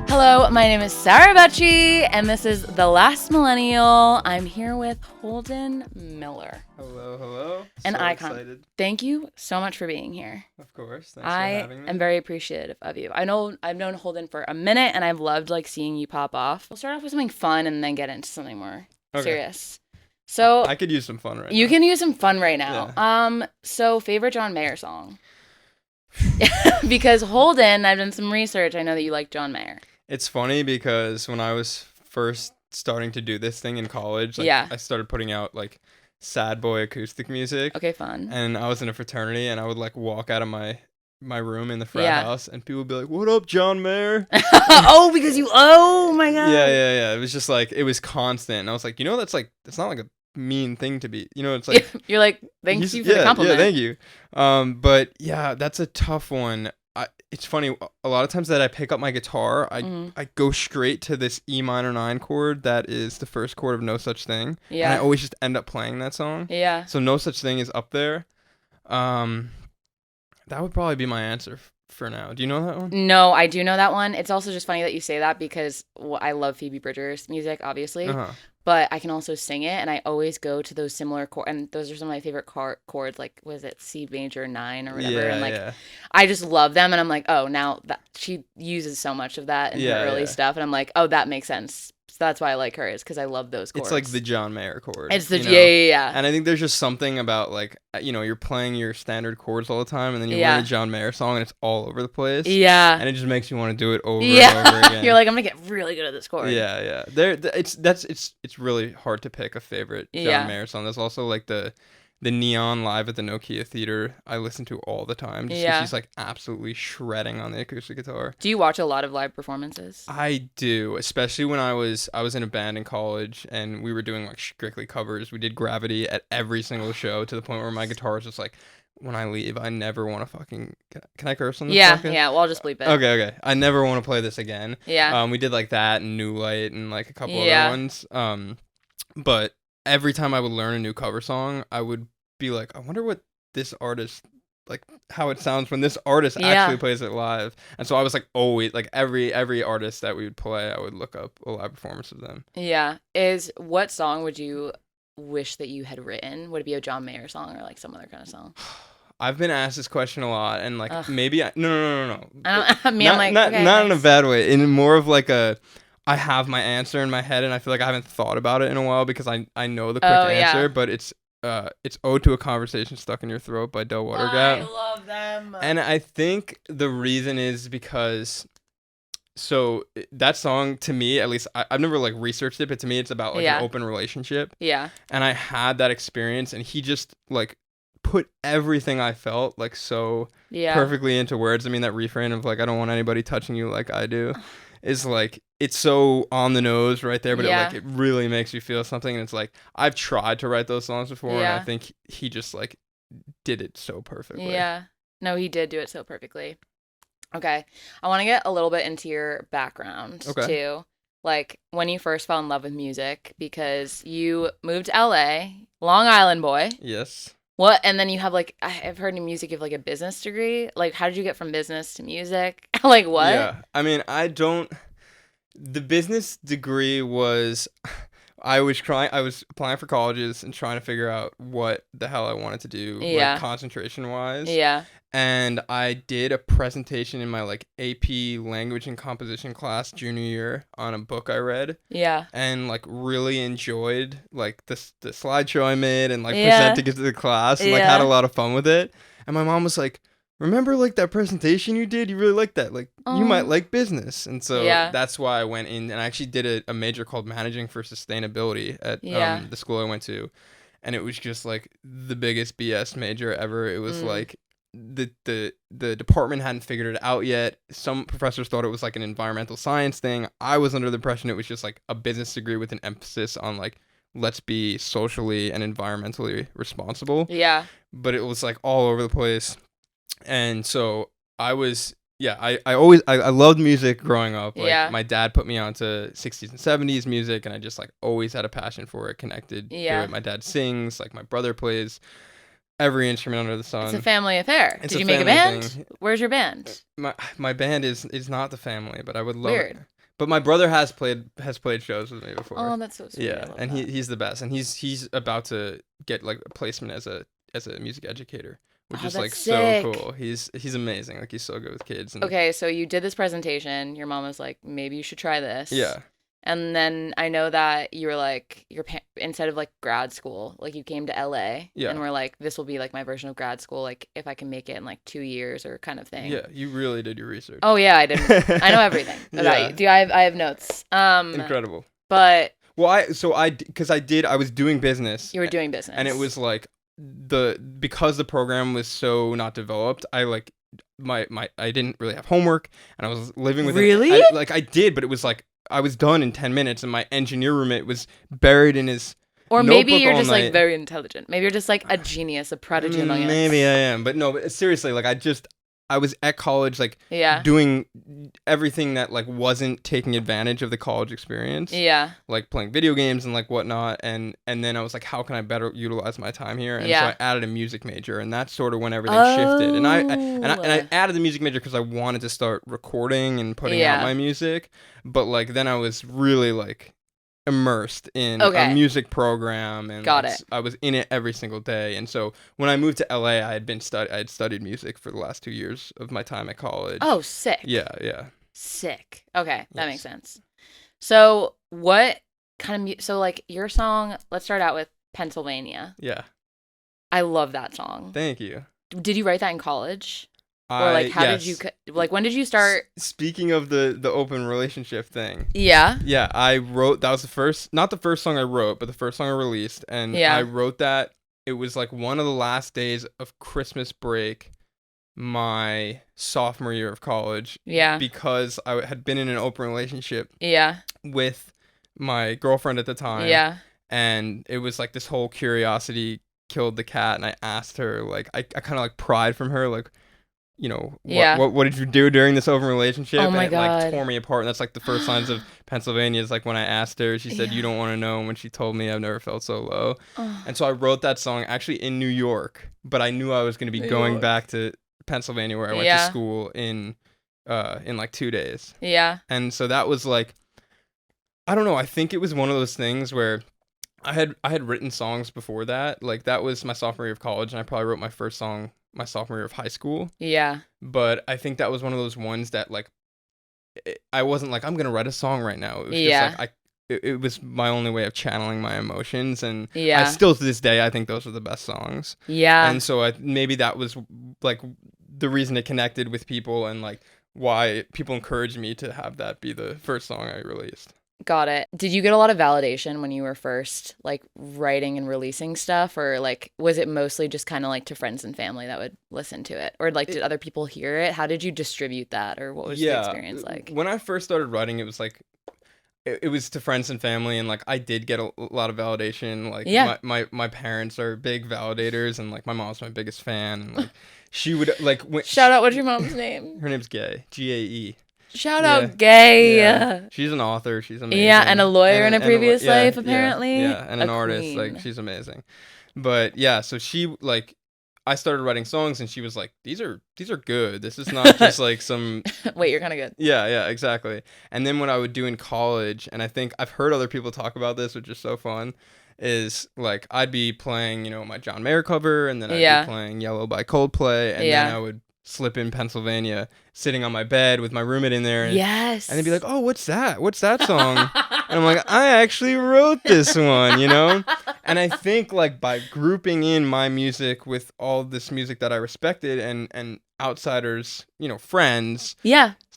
Hello, my name is Rebetje, and this is The Last Millennial. I'm here with Holden Miller. Hello. An so icon. Excited. Thank you so much for being here. Of course. Thanks for having me. I am very appreciative of you. I've known Holden for a minute, and I've loved seeing you pop off. We'll start off with something fun and then get into something more serious. So I could use some fun right now. You can use some fun right now. Yeah. So favorite John Mayer song? Because Holden, I've done some research. I know that you like John Mayer. It's funny because when I was first starting to do this thing in college, I started putting out sad boy acoustic music. Okay, fun. And I was in a fraternity, and I would walk out of my room in the frat house, and people would be like, "What up, John Mayer?" Oh my god. Yeah. It was just it was constant, and I was like, that's not a mean thing to be. It's you're like, thank you for the compliment. Yeah, thank you. But yeah, that's a tough one. It's funny, a lot of times that I pick up my guitar, I go straight to this E minor 9 chord that is the first chord of No Such Thing. Yeah. And I always just end up playing that song. Yeah. So No Such Thing is up there. That would probably be my answer for now. Do you know that one? No, I do know that one. It's also just funny that you say that because I love Phoebe Bridgers' music, obviously. Uh-huh. But I can also sing it, and I always go to those similar chords, and those are some of my favorite chords, was it C major 9 or whatever, and I just love them, and I'm like, oh, now that she uses so much of that in her early stuff, and I'm like, oh, that makes sense. So that's why I like her, is because I love those chords. It's like the John Mayer chord. It's the yeah. And I think there's just something about you're playing your standard chords all the time, and then you learn a John Mayer song, and it's all over the place. Yeah. And it just makes you want to do it over and over again. You're like, I'm gonna get really good at this chord. Yeah. It's really hard to pick a favorite John Mayer song. There's also the Neon Live at the Nokia Theater I listen to all the time. Just 'cause she's absolutely shredding on the acoustic guitar. Do you watch a lot of live performances? I do, especially when I was in a band in college, and we were doing strictly covers. We did Gravity at every single show, to the point where my guitar was just when I leave, I never want to fucking... Can I curse on this? Yeah, well, I'll just bleep it. Okay. I never want to play this again. Yeah. We did that and New Light and a couple other ones. But every time I would learn a new cover song, I would be like, I wonder what this artist, how it sounds when this artist actually plays it live. And so I was always, every artist that we would play, I would look up a live performance of them. Yeah. What song would you wish that you had written? Would it be a John Mayer song or some other kind of song? I've been asked this question a lot, and maybe no. Not in a bad way. In more of I have my answer in my head, and I feel like I haven't thought about it in a while because I know the quick answer, but it's Ode to a Conversation Stuck in Your Throat by Del Watergap. I love them. And I think the reason is because, so that song, to me, at least, I've never researched it, but to me it's about an open relationship. Yeah. And I had that experience, and he just put everything I felt so perfectly into words. I mean, that refrain of I don't want anybody touching you like I do is it's so on the nose right there, but it really makes you feel something. And it's I've tried to write those songs before, and I think he just did it so perfectly. Yeah. No, he did do it so perfectly. Okay. I want to get a little bit into your background too. When you first fell in love with music, because you moved to LA, Long Island boy. Yes. What? And then you have I've heard in music you have a business degree. How did you get from business to music? What? Yeah. I mean, the business degree was, I was applying for colleges and trying to figure out what the hell I wanted to do, concentration wise. Yeah. And I did a presentation in my AP language and composition class junior year on a book I read. Yeah. And really enjoyed the slideshow I made and presenting it to the class and had a lot of fun with it. And my mom was like, remember that presentation you did? You really liked that. You might like business. And so that's why I went in, and I actually did a major called Managing for Sustainability at the school I went to. And it was just the biggest BS major ever. It was the department hadn't figured it out yet. Some professors thought it was an environmental science thing. I was under the impression it was just a business degree with an emphasis on let's be socially and environmentally responsible. Yeah. But it was all over the place. And so I was, I loved music growing up. My dad put me onto 60s and 70s music, and I just always had a passion for it, connected to it. My dad sings, my brother plays every instrument under the sun. It's a family affair. Did you make a band? Where's your band? My band is not the family, but I would love Weird. it. But my brother has played shows with me before. Oh, that's so sweet. Yeah, and he's the best, and he's about to get like a placement as a music educator, which is like sick. so cool. He's amazing. Like he's so good with kids. And... Okay, so you did this presentation. Your mom was like, maybe you should try this. Yeah. And then I know that you were like, instead of like grad school, like you came to LA and were like, this will be like my version of grad school, like if I can make it in like 2 years or kind of thing. Yeah, you really did your research. Oh yeah, I did. I know everything about you. I have notes. Incredible. But well, I was doing business. You were doing business. And it was like because the program was so not developed, I like I didn't really have homework, and I was living with Really? I did, but it was like I was done in 10 minutes, and my engineer roommate was buried in his or maybe you're just night. Like very intelligent. Maybe you're just like a genius, a prodigy among us. Maybe I am, but no. But seriously, like I was at college, like doing everything that like wasn't taking advantage of the college experience. Yeah. Like playing video games and like whatnot, and then I was like, how can I better utilize my time here? And so I added a music major, and that's sort of when everything shifted. And I added the music major because I wanted to start recording and putting out my music, but like then I was really like immersed in a music program, and I was in it every single day. And so when I moved to LA, I had studied music for the last 2 years of my time at college. Oh, sick. Yeah. Sick. Okay, that makes sense. So what kind of so like your song, let's start out with Pennsylvania. Yeah. I love that song. Thank you. Did you write that in college? Or like how did you like when did you start? Speaking of the open relationship thing. Yeah. Yeah, I wrote that was not the first song I wrote, but the first song I released, and I wrote that. It was like one of the last days of Christmas break my sophomore year of college. Yeah. Because I had been in an open relationship. Yeah. With my girlfriend at the time. Yeah. And it was like this whole curiosity killed the cat, and I asked her, like I kind of like pried from her, like, you know, what did you do during this open relationship? Oh my and it God. like tore me apart. And that's like the first signs of Pennsylvania is like when I asked her, she said, you don't want to know. And when she told me, I've never felt so low. And so I wrote that song actually in New York, but I knew I was going to be going back to Pennsylvania where I went to school in like 2 days. Yeah. And so that was like, I don't know. I think it was one of those things where I had written songs before that. Like that was my sophomore year of college, and I probably wrote my first song my sophomore year of high school. Yeah. But I think that was one of those ones that like I wasn't like I'm gonna write a song right now. It was just like it was my only way of channeling my emotions, and I still to this day I think those are the best songs. Yeah. And so maybe that was like the reason it connected with people, and like why people encouraged me to have that be the first song I released. Got it. Did you get a lot of validation when you were first like writing and releasing stuff, or like was it mostly just kind of like to friends and family that would listen to it, or like did other people hear it? How did you distribute that, or what was the experience like? When I first started writing, it was like it was to friends and family, and like I did get a lot of validation. Like my parents are big validators, and like my mom's my biggest fan, and like she would like shout out, what's your mom's name? Her name's Gaye, Gae. Shout out Gaye. Yeah. She's an author. She's amazing. Yeah, and a lawyer in a previous life, apparently. Yeah, and an artist. Like, she's amazing. But yeah, so she like, I started writing songs, and she was like, "These are good. This is not just like some." Wait, you're kind of good. Yeah, exactly. And then what I would do in college, and I think I've heard other people talk about this, which is so fun, is like I'd be playing, you know, my John Mayer cover, and then I'd be playing Yellow by Coldplay, and then I would slip in Pennsylvania, sitting on my bed with my roommate in there, and they'd be like, "Oh, what's that? What's that song?" And I'm like, "I actually wrote this one," you know. And I think like by grouping in my music with all this music that I respected, and outsiders, you know, friends,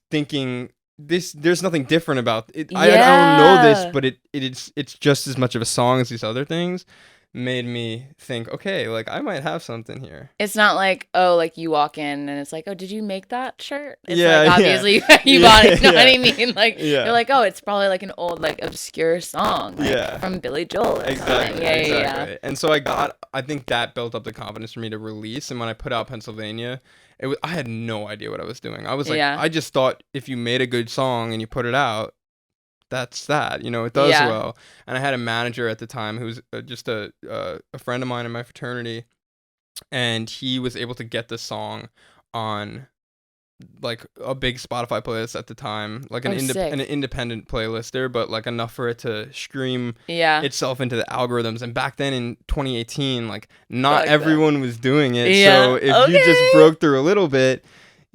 thinking there's nothing different about it. I don't know this, but it's just as much of a song as these other things. Made me think, okay, like I might have something here. It's not like, oh, like you walk in and it's like, oh, did you make that shirt? It's like obviously you bought it. You know what I mean? Like you're like, oh, it's probably like an old like obscure song, like, from Billy Joel or something. Exactly. And so I think that built up the confidence for me to release. And when I put out Pennsylvania, I had no idea what I was doing. I was like, I just thought if you made a good song and you put it out, that's that, you know, it does well. And I had a manager at the time who was just a friend of mine in my fraternity, and he was able to get the song on like a big Spotify playlist at the time, like an sick. an independent playlister, but like enough for it to stream Yeah. itself into the algorithms. And back then in 2018, like not everyone was doing it. Yeah. So if you just broke through a little bit,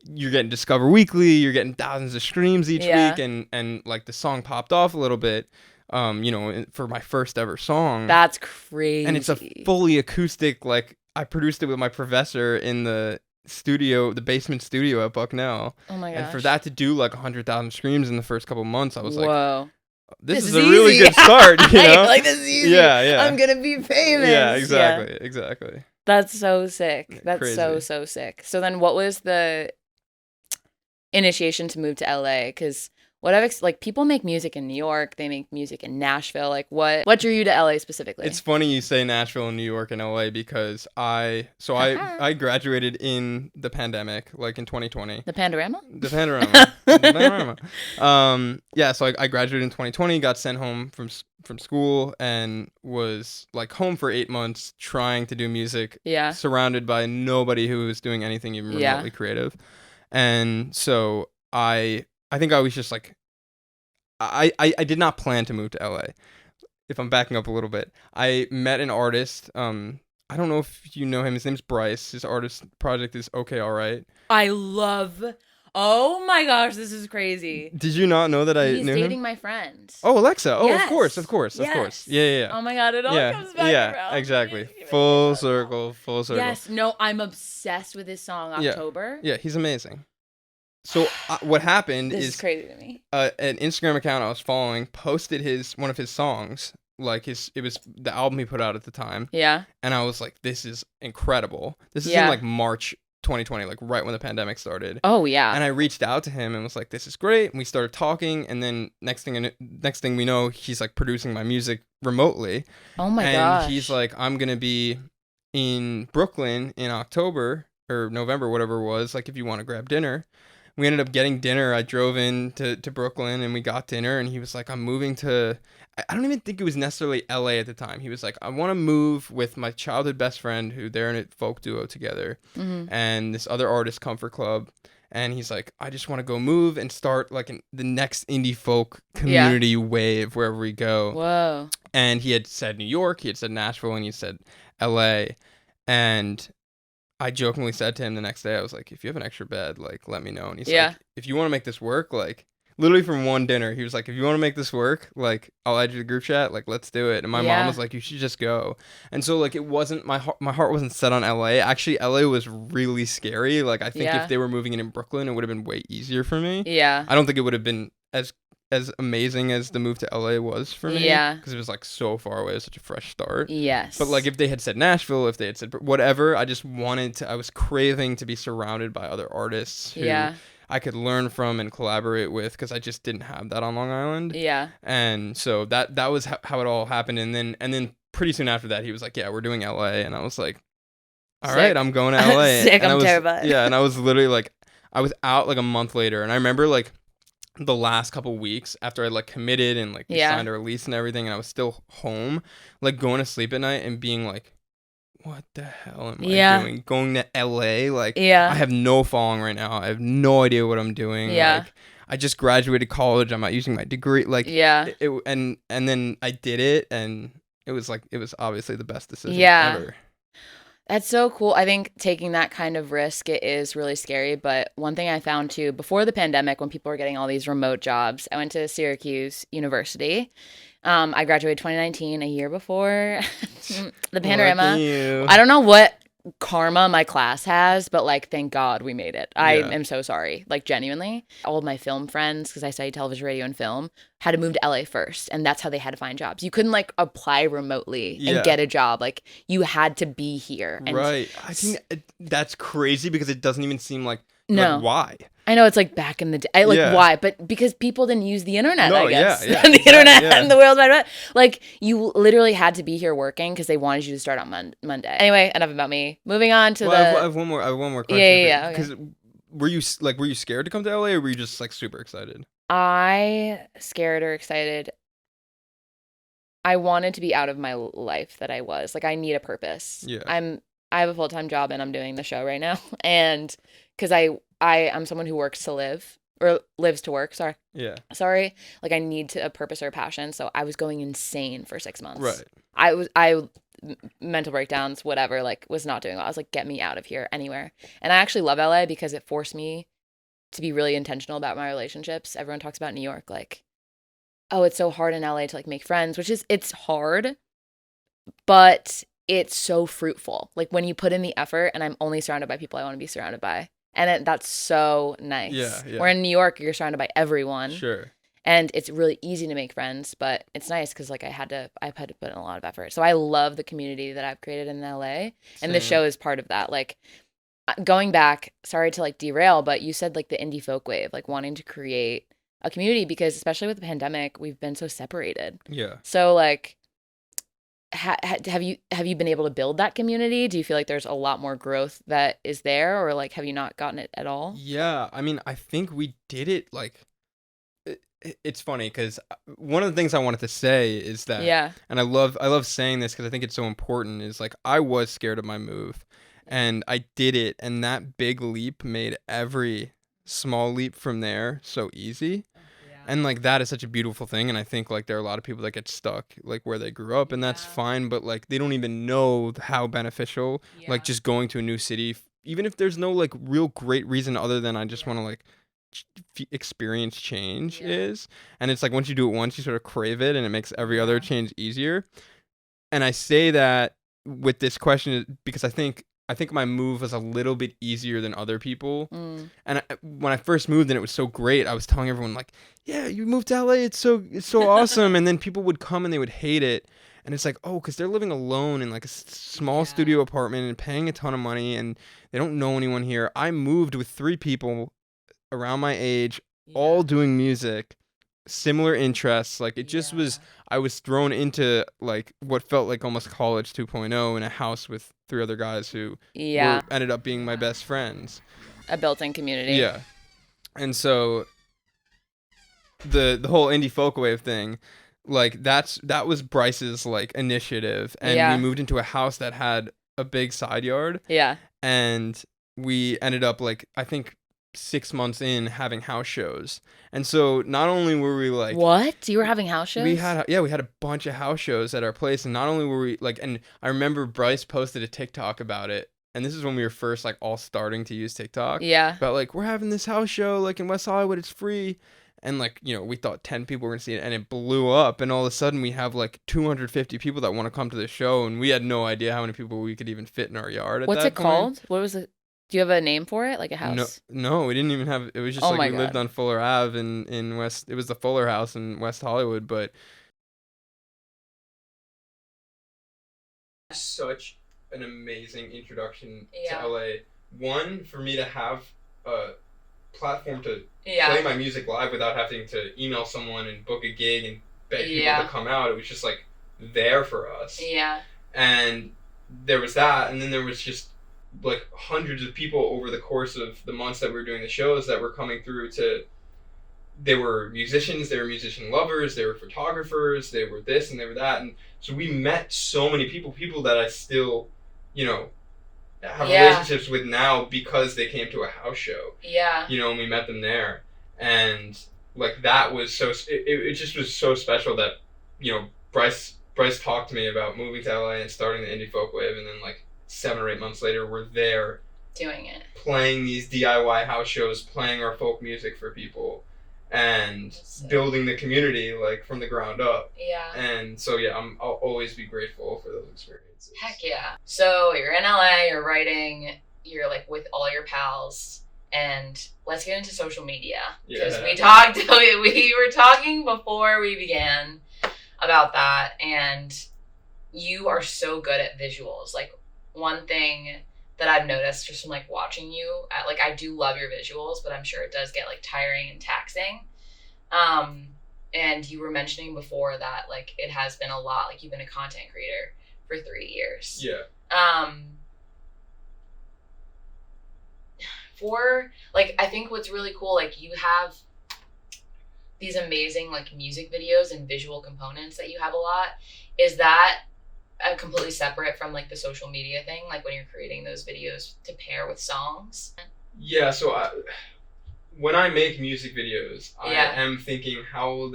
you're getting Discover Weekly, you're getting thousands of streams each week, and like the song popped off a little bit. You know, for my first ever song. That's crazy. And it's a fully acoustic, like I produced it with my professor in the basement studio at Bucknell. Oh my gosh. And for that to do like 100,000 streams in the first couple months, I was like, whoa. This is a really good start, you know? Like, this is easy. Yeah. I'm gonna be famous. Yeah, exactly. That's so sick. That's crazy. so sick. So then what was the initiation to move to LA? Because like people make music in New York, they make music in Nashville. Like what drew you to LA specifically? It's funny you say Nashville and New York and LA because I graduated in the pandemic, like in 2020. The Pandorama? The Panorama. So I graduated in 2020, got sent home from school, and was like home for 8 months trying to do music. Yeah. Surrounded by nobody who was doing anything even remotely creative. And so I think I was just like, I did not plan to move to LA. If I'm backing up a little bit, I met an artist. I don't know if you know him. His name's Bryce. His artist project is Okay Alright. Oh my gosh, this is crazy. Did you not know that I knew him? He's dating my friend. Oh, Alexa. Oh, yes. Of course. Yeah. Oh my god, it all comes back around. Yeah, exactly. Full circle. Yes, no, I'm obsessed with his song, October. Yeah, he's amazing. So what happened is crazy to me. An Instagram account I was following posted one of his songs, like it was the album he put out at the time. Yeah. And I was like, this is incredible. This is in like March 2020, like right when the pandemic started. Oh yeah. And I reached out to him and was like, this is great. And we started talking, and then next thing we know, he's like producing my music remotely. Oh my gosh. And he's like, I'm gonna be in Brooklyn in October or November, whatever it was, like if you want to grab dinner. We ended up getting dinner. I drove in to Brooklyn and we got dinner, and he was like, I'm moving to, I don't even think it was necessarily LA at the time. He was like, I want to move with my childhood best friend, who they're in a folk duo together, and this other artist, Comfort Club. And he's like, I just want to go move and start like the next indie folk community wave wherever we go. Whoa. And he had said New York, he had said Nashville, and he said LA. And I jokingly said to him the next day, I was like, if you have an extra bed, like, let me know. And he's like, if you want to make this work, like, literally from one dinner, he was like, if you want to make this work, like, I'll add you to the group chat, like, let's do it. And my mom was like, you should just go. And so, like, it wasn't, my heart wasn't set on LA. Actually, LA was really scary. Like, I think if they were moving in Brooklyn, it would have been way easier for me. Yeah. I don't think it would have been as amazing as the move to LA was for me. Yeah. Because it was like so far away. It was such a fresh start. Yes. But like if they had said Nashville, if they had said whatever, I just I was craving to be surrounded by other artists who I could learn from and collaborate with, because I just didn't have that on Long Island. Yeah. And so that was how it all happened. And then pretty soon after that, he was like, yeah, we're doing LA. And I was like, all right, I'm going to LA. Sick, and I'm terrified. Yeah. And I was literally like, I was out like a month later. And I remember like the last couple weeks after I like committed and like signed a release and everything, and I was still home, like going to sleep at night and being like, what the hell am I doing? Going to LA? Like, I have no following right now. I have no idea what I'm doing. Like, I just graduated college. I'm not using my degree. Like, and then I did it, and it was obviously the best decision ever. That's so cool. I think taking that kind of risk, it is really scary. But one thing I found too, before the pandemic, when people were getting all these remote jobs, I went to Syracuse University. I graduated 2019, a year before the Panorama. I don't know what karma my class has, but like, thank God we made it. I am so sorry, like genuinely. All of my film friends, because I studied television, radio, and film, had to move to LA first, and that's how they had to find jobs. You couldn't like apply remotely and get a job. Like, you had to be here. And right. I think that's crazy, because it doesn't even seem like why. I know, it's like back in the day, why? But because people didn't use the internet, I guess. The internet and the World Wide Web. Like, you literally had to be here working because they wanted you to start on Monday. Anyway, enough about me. Moving on to I have one more question. Yeah. Because were you scared to come to LA, or were you just like super excited? Scared or excited. I wanted to be out of my life that I was. Like, I need a purpose. Yeah. I have a full-time job and I'm doing the show right now. And because I'm someone who works to live or lives to work. Sorry. Like I need a purpose or a passion. So I was going insane for 6 months. Right. I mental breakdowns, whatever, like was not doing well. I was like, get me out of here anywhere. And I actually love LA because it forced me to be really intentional about my relationships. Everyone talks about New York, like, oh, it's so hard in LA to like make friends, it's hard, but it's so fruitful. Like when you put in the effort, and I'm only surrounded by people I want to be surrounded by. And that's so nice. Yeah. Where in New York, you're surrounded by everyone. Sure. And it's really easy to make friends, but it's nice because like I've had to put in a lot of effort. So I love the community that I've created in LA, and the show is part of that. Like going back, sorry to like derail, but you said like the indie folk wave, like wanting to create a community because especially with the pandemic, we've been so separated. Yeah. So like, have you been able to build that community? Do you feel like there's a lot more growth that is there, or like have you not gotten it at all? Yeah, I mean, I think we did it like. It's funny because one of the things I wanted to say is that, and I love saying this because I think it's so important, is like I was scared of my move and I did it, and that big leap made every small leap from there so easy. And like that is such a beautiful thing, and I think like there are a lot of people that get stuck like where they grew up, and that's fine, but like they don't even know how beneficial like just going to a new city, even if there's no like real great reason other than I just want to like experience change is. And it's like once you do it once, you sort of crave it, and it makes every other change easier. And I say that with this question because I think my move was a little bit easier than other people. And when I first moved and it was so great, I was telling everyone like, yeah, you moved to LA, it's so awesome. And then people would come and they would hate it. And it's like, oh, because they're living alone in like a small studio apartment and paying a ton of money, and they don't know anyone here. I moved with 3 people around my age, all doing music, similar interests. Like it just was, I was thrown into like what felt like almost college 2.0 in a house with 3 other guys who ended up being my best friends. A built-in community. Yeah. And so the whole indie folk wave thing, like that was Bryce's like initiative, and we moved into a house that had a big side yard. Yeah. And we ended up like, I think 6 months in having house shows. And so not only were we like, what, you were having house shows? We had a bunch of house shows at our place, and not only were we like, and I remember Bryce posted a TikTok about it, and this is when we were first like all starting to use TikTok, but like we're having this house show like in West Hollywood, it's free. And like, you know, we thought 10 people were gonna see it, and it blew up, and all of a sudden we have like 250 people that want to come to the show, and we had no idea how many people we could even fit in our yard at that point. What's it called? What was it? Do you have a name for it? Like a house? No, we didn't even have, it was just we lived on Fuller Ave in West, it was the Fuller House in West Hollywood, but such an amazing introduction to LA. One, for me to have a platform to play my music live without having to email someone and book a gig and beg people to come out. It was just like there for us. Yeah. And there was that, and then there was just like hundreds of people over the course of the months that we were doing the shows that were coming through they were musicians, they were musician lovers, they were photographers, they were this and they were that. And so we met so many people that I still, you know, have relationships with now because they came to a house show. Yeah. You know, and we met them there. And like that was so, it just was so special that, you know, Bryce talked to me about moving to LA and starting the indie folk wave, and then like 7 or 8 months later, we're there doing it, playing these DIY house shows, playing our folk music for people, and building the community like from the ground up. Yeah. And so I'll always be grateful for those experiences. Heck yeah. So you're in LA, you're writing, you're like with all your pals, and let's get into social media, because we were talking before we began about that, and you are so good at visuals. Like, one thing that I've noticed just from like watching you, like I do love your visuals, but I'm sure it does get like tiring and taxing. And you were mentioning before that like it has been a lot, like you've been a content creator for 3 years. Yeah. For like, I think what's really cool, like you have these amazing like music videos and visual components that you have a lot. Is that completely separate from like the social media thing, like when you're creating those videos to pair with songs? Yeah, so when I make music videos, I am thinking how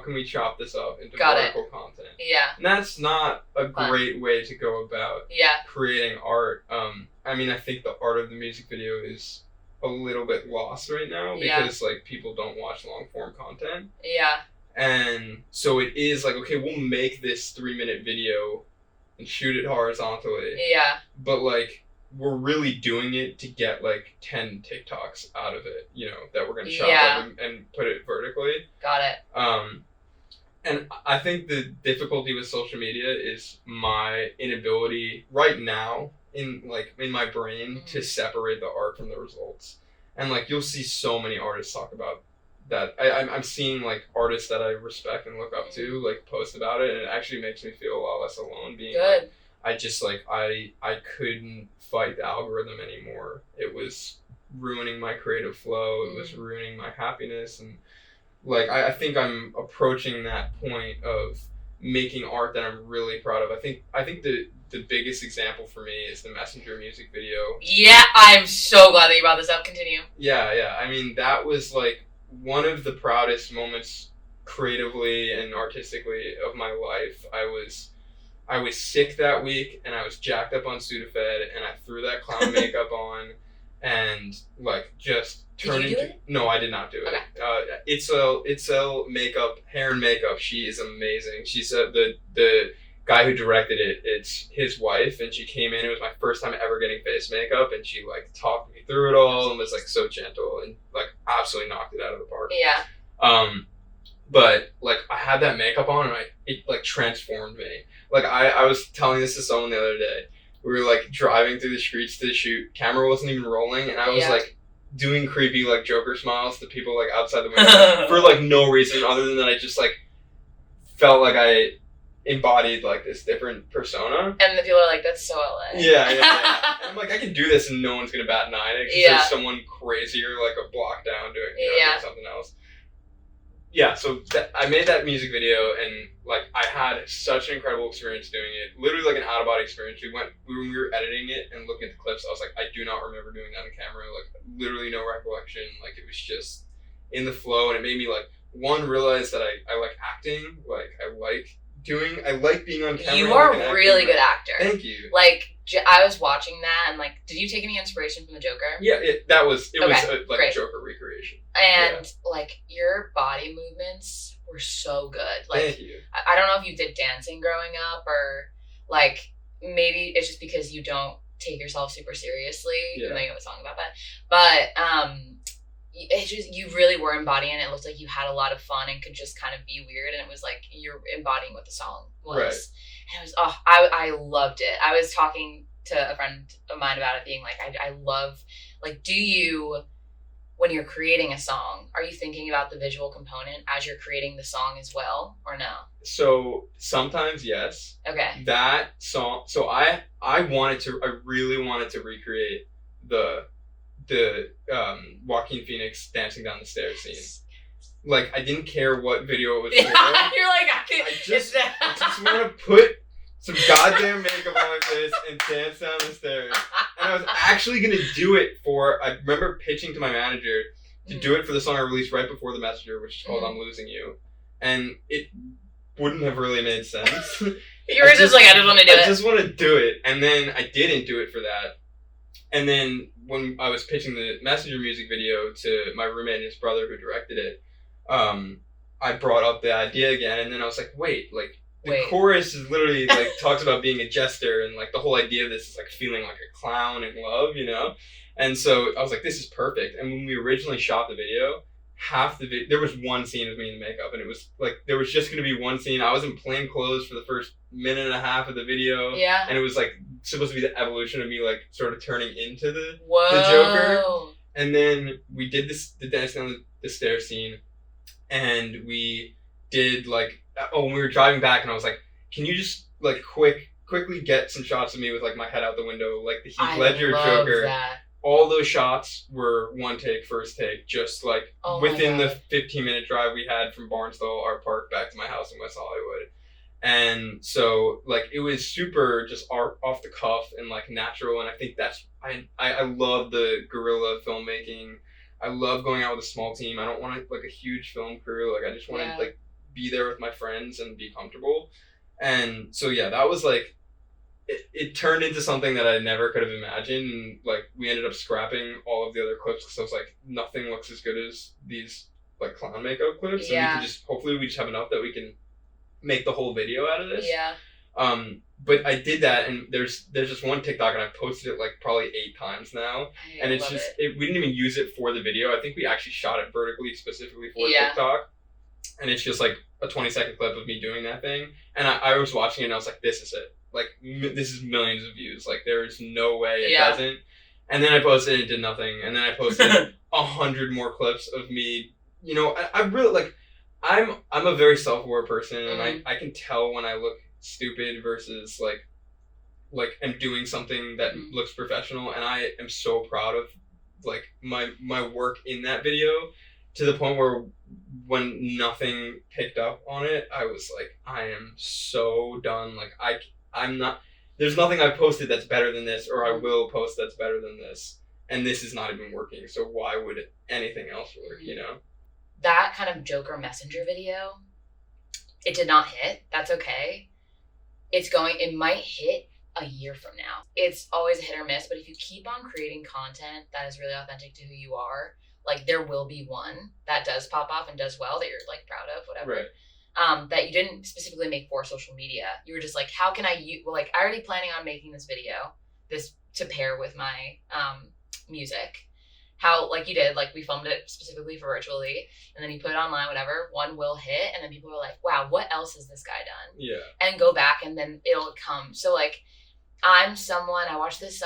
can we chop this up into vertical content? Yeah. And that's not a great way to go about creating art. I mean, I think the art of the music video is a little bit lost right now because like people don't watch long form content. Yeah. And so it is like, okay, we'll make this 3-minute video and shoot it horizontally. Yeah. But like, we're really doing it to get like 10 TikToks out of it, you know, that we're going to chop up and put it vertically. Got it. And I think the difficulty with social media is my inability right now in my brain to separate the art from the results. And like, you'll see so many artists talk about that. I'm seeing like artists that I respect and look up to like post about it, and it actually makes me feel a lot less alone being good. Like, I just like I couldn't fight the algorithm anymore. It was ruining my creative flow. It was ruining my happiness, and like I think I'm approaching that point of making art that I'm really proud of. I think the biggest example for me is the Messenger music video. Yeah, I'm so glad that you brought this up. Continue. Yeah. I mean, that was like one of the proudest moments creatively and artistically of my life. I was sick that week, and I was jacked up on Sudafed, and I threw that clown makeup on, and like just turned into. Did you do it? No, I did not do it. Okay. It's makeup, hair and makeup. She is amazing. She's the guy who directed it. It's his wife, and she came in. It was my first time ever getting face makeup, and she like talked me through it all and was like so gentle and like absolutely knocked it out of the park. Yeah. But like I had that makeup on, and it like transformed me. Like I was telling this to someone the other day. We were like driving through the streets to the shoot. Camera wasn't even rolling, and I was like doing creepy like Joker smiles to people like outside the window for like no reason other than that I just like felt like I embodied like this different persona. And the people are like, that's so LA. Yeah. And I'm like, I can do this and no one's gonna bat an eye at it because there's someone crazier like a block down doing, doing something else. Yeah, so I made that music video, and like I had such an incredible experience doing it. Literally like an out-of-body experience. When we were editing it and looking at the clips, I was like, I do not remember doing that on camera. Like literally no recollection. Like it was just in the flow, and it made me like realize that I like acting. Like I like being on camera. You are a really good actor. Thank you. Like I was watching that, and like, did you take any inspiration from the Joker? Yeah, it was a Joker recreation. And like your body movements were so good. Like, thank you. I don't know if you did dancing growing up, or like maybe it's just because you don't take yourself super seriously. Even though you have a song about that, but it just, you really were embodying it. It looked like you had a lot of fun and could just kind of be weird, and it was like you're embodying what the song was. Right. And it was I loved it. I was talking to a friend of mine about it, being like, I love, like, do you, when you're creating a song, are you thinking about the visual component as you're creating the song as well, or no? So sometimes yes. Okay. That song. So I really wanted to recreate the Joaquin Phoenix dancing down the stairs scene. Like I didn't care what video it was for. You're like, I just want to put some goddamn makeup on my face and dance down the stairs. And I was actually gonna do it I remember pitching to my manager to do it for the song I released right before The Messenger, which is called I'm Losing You. And it wouldn't have really made sense. You were just like, I just want to do it. I just want to do it. And then I didn't do it for that. And then when I was pitching the Messenger music video to my roommate and his brother who directed it, I brought up the idea again, and then I was like, wait, the chorus is literally like talks about being a jester, and like the whole idea of this is like feeling like a clown in love, you know? And so I was like, this is perfect. And when we originally shot the video, there was one scene of me in makeup, and it was like there was just going to be one scene. I was in plain clothes for the first minute and a half of the video, and it was like supposed to be the evolution of me like sort of turning into the Joker. And then we did the dance down the stairs scene, and we did like when we were driving back, and I was like, can you just like quickly get some shots of me with like my head out the window, like the Heath Ledger Joker. That. All those shots were one take, first take, just like within the 15-minute drive we had from Barnstable, our park, back to my house in West Hollywood. And so like it was super just art off the cuff and like natural, and I think that's I love the guerrilla filmmaking. I love going out with a small team. I don't want like a huge film crew. Like I just want to like be there with my friends and be comfortable. And so yeah, that was like it turned into something that I never could have imagined. And like we ended up scrapping all of the other clips because I was like, nothing looks as good as these like clown makeup clips, and we can just hopefully we just have enough that we can make the whole video out of this. Yeah. But I did that, and there's just one TikTok, and I've posted it like probably 8 times now, and it's just we didn't even use it for the video. I think we actually shot it vertically specifically for TikTok, and it's just like a 20-second clip of me doing that thing, and I was watching it and I was like, this is it, like this is millions of views, like there is no way it doesn't. And then I posted it, it did nothing, and then I posted 100 more clips of me. You know, I really like. I'm a very self-aware person, and I can tell when I look stupid versus like I'm doing something that looks professional, and I am so proud of like my work in that video, to the point where when nothing picked up on it, I was like, I am so done. Like I'm not. There's nothing I've posted that's better than this, or I will post that's better than this, and this is not even working. So why would anything else work? You know. That kind of Joker Messenger video, it did not hit. That's okay. It might hit a year from now. It's always a hit or miss, but if you keep on creating content that is really authentic to who you are, like there will be one that does pop off and does well that you're like proud of, whatever. Right. That you didn't specifically make for social media. You were just like, how can I use, well, like I already planning on making this video, this to pair with my music. How, like you did, like we filmed it specifically for virtually, and then you put it online, whatever, one will hit, and then people are like, wow, what else has this guy done? Yeah. And go back, and then it'll come. So, like, I watched this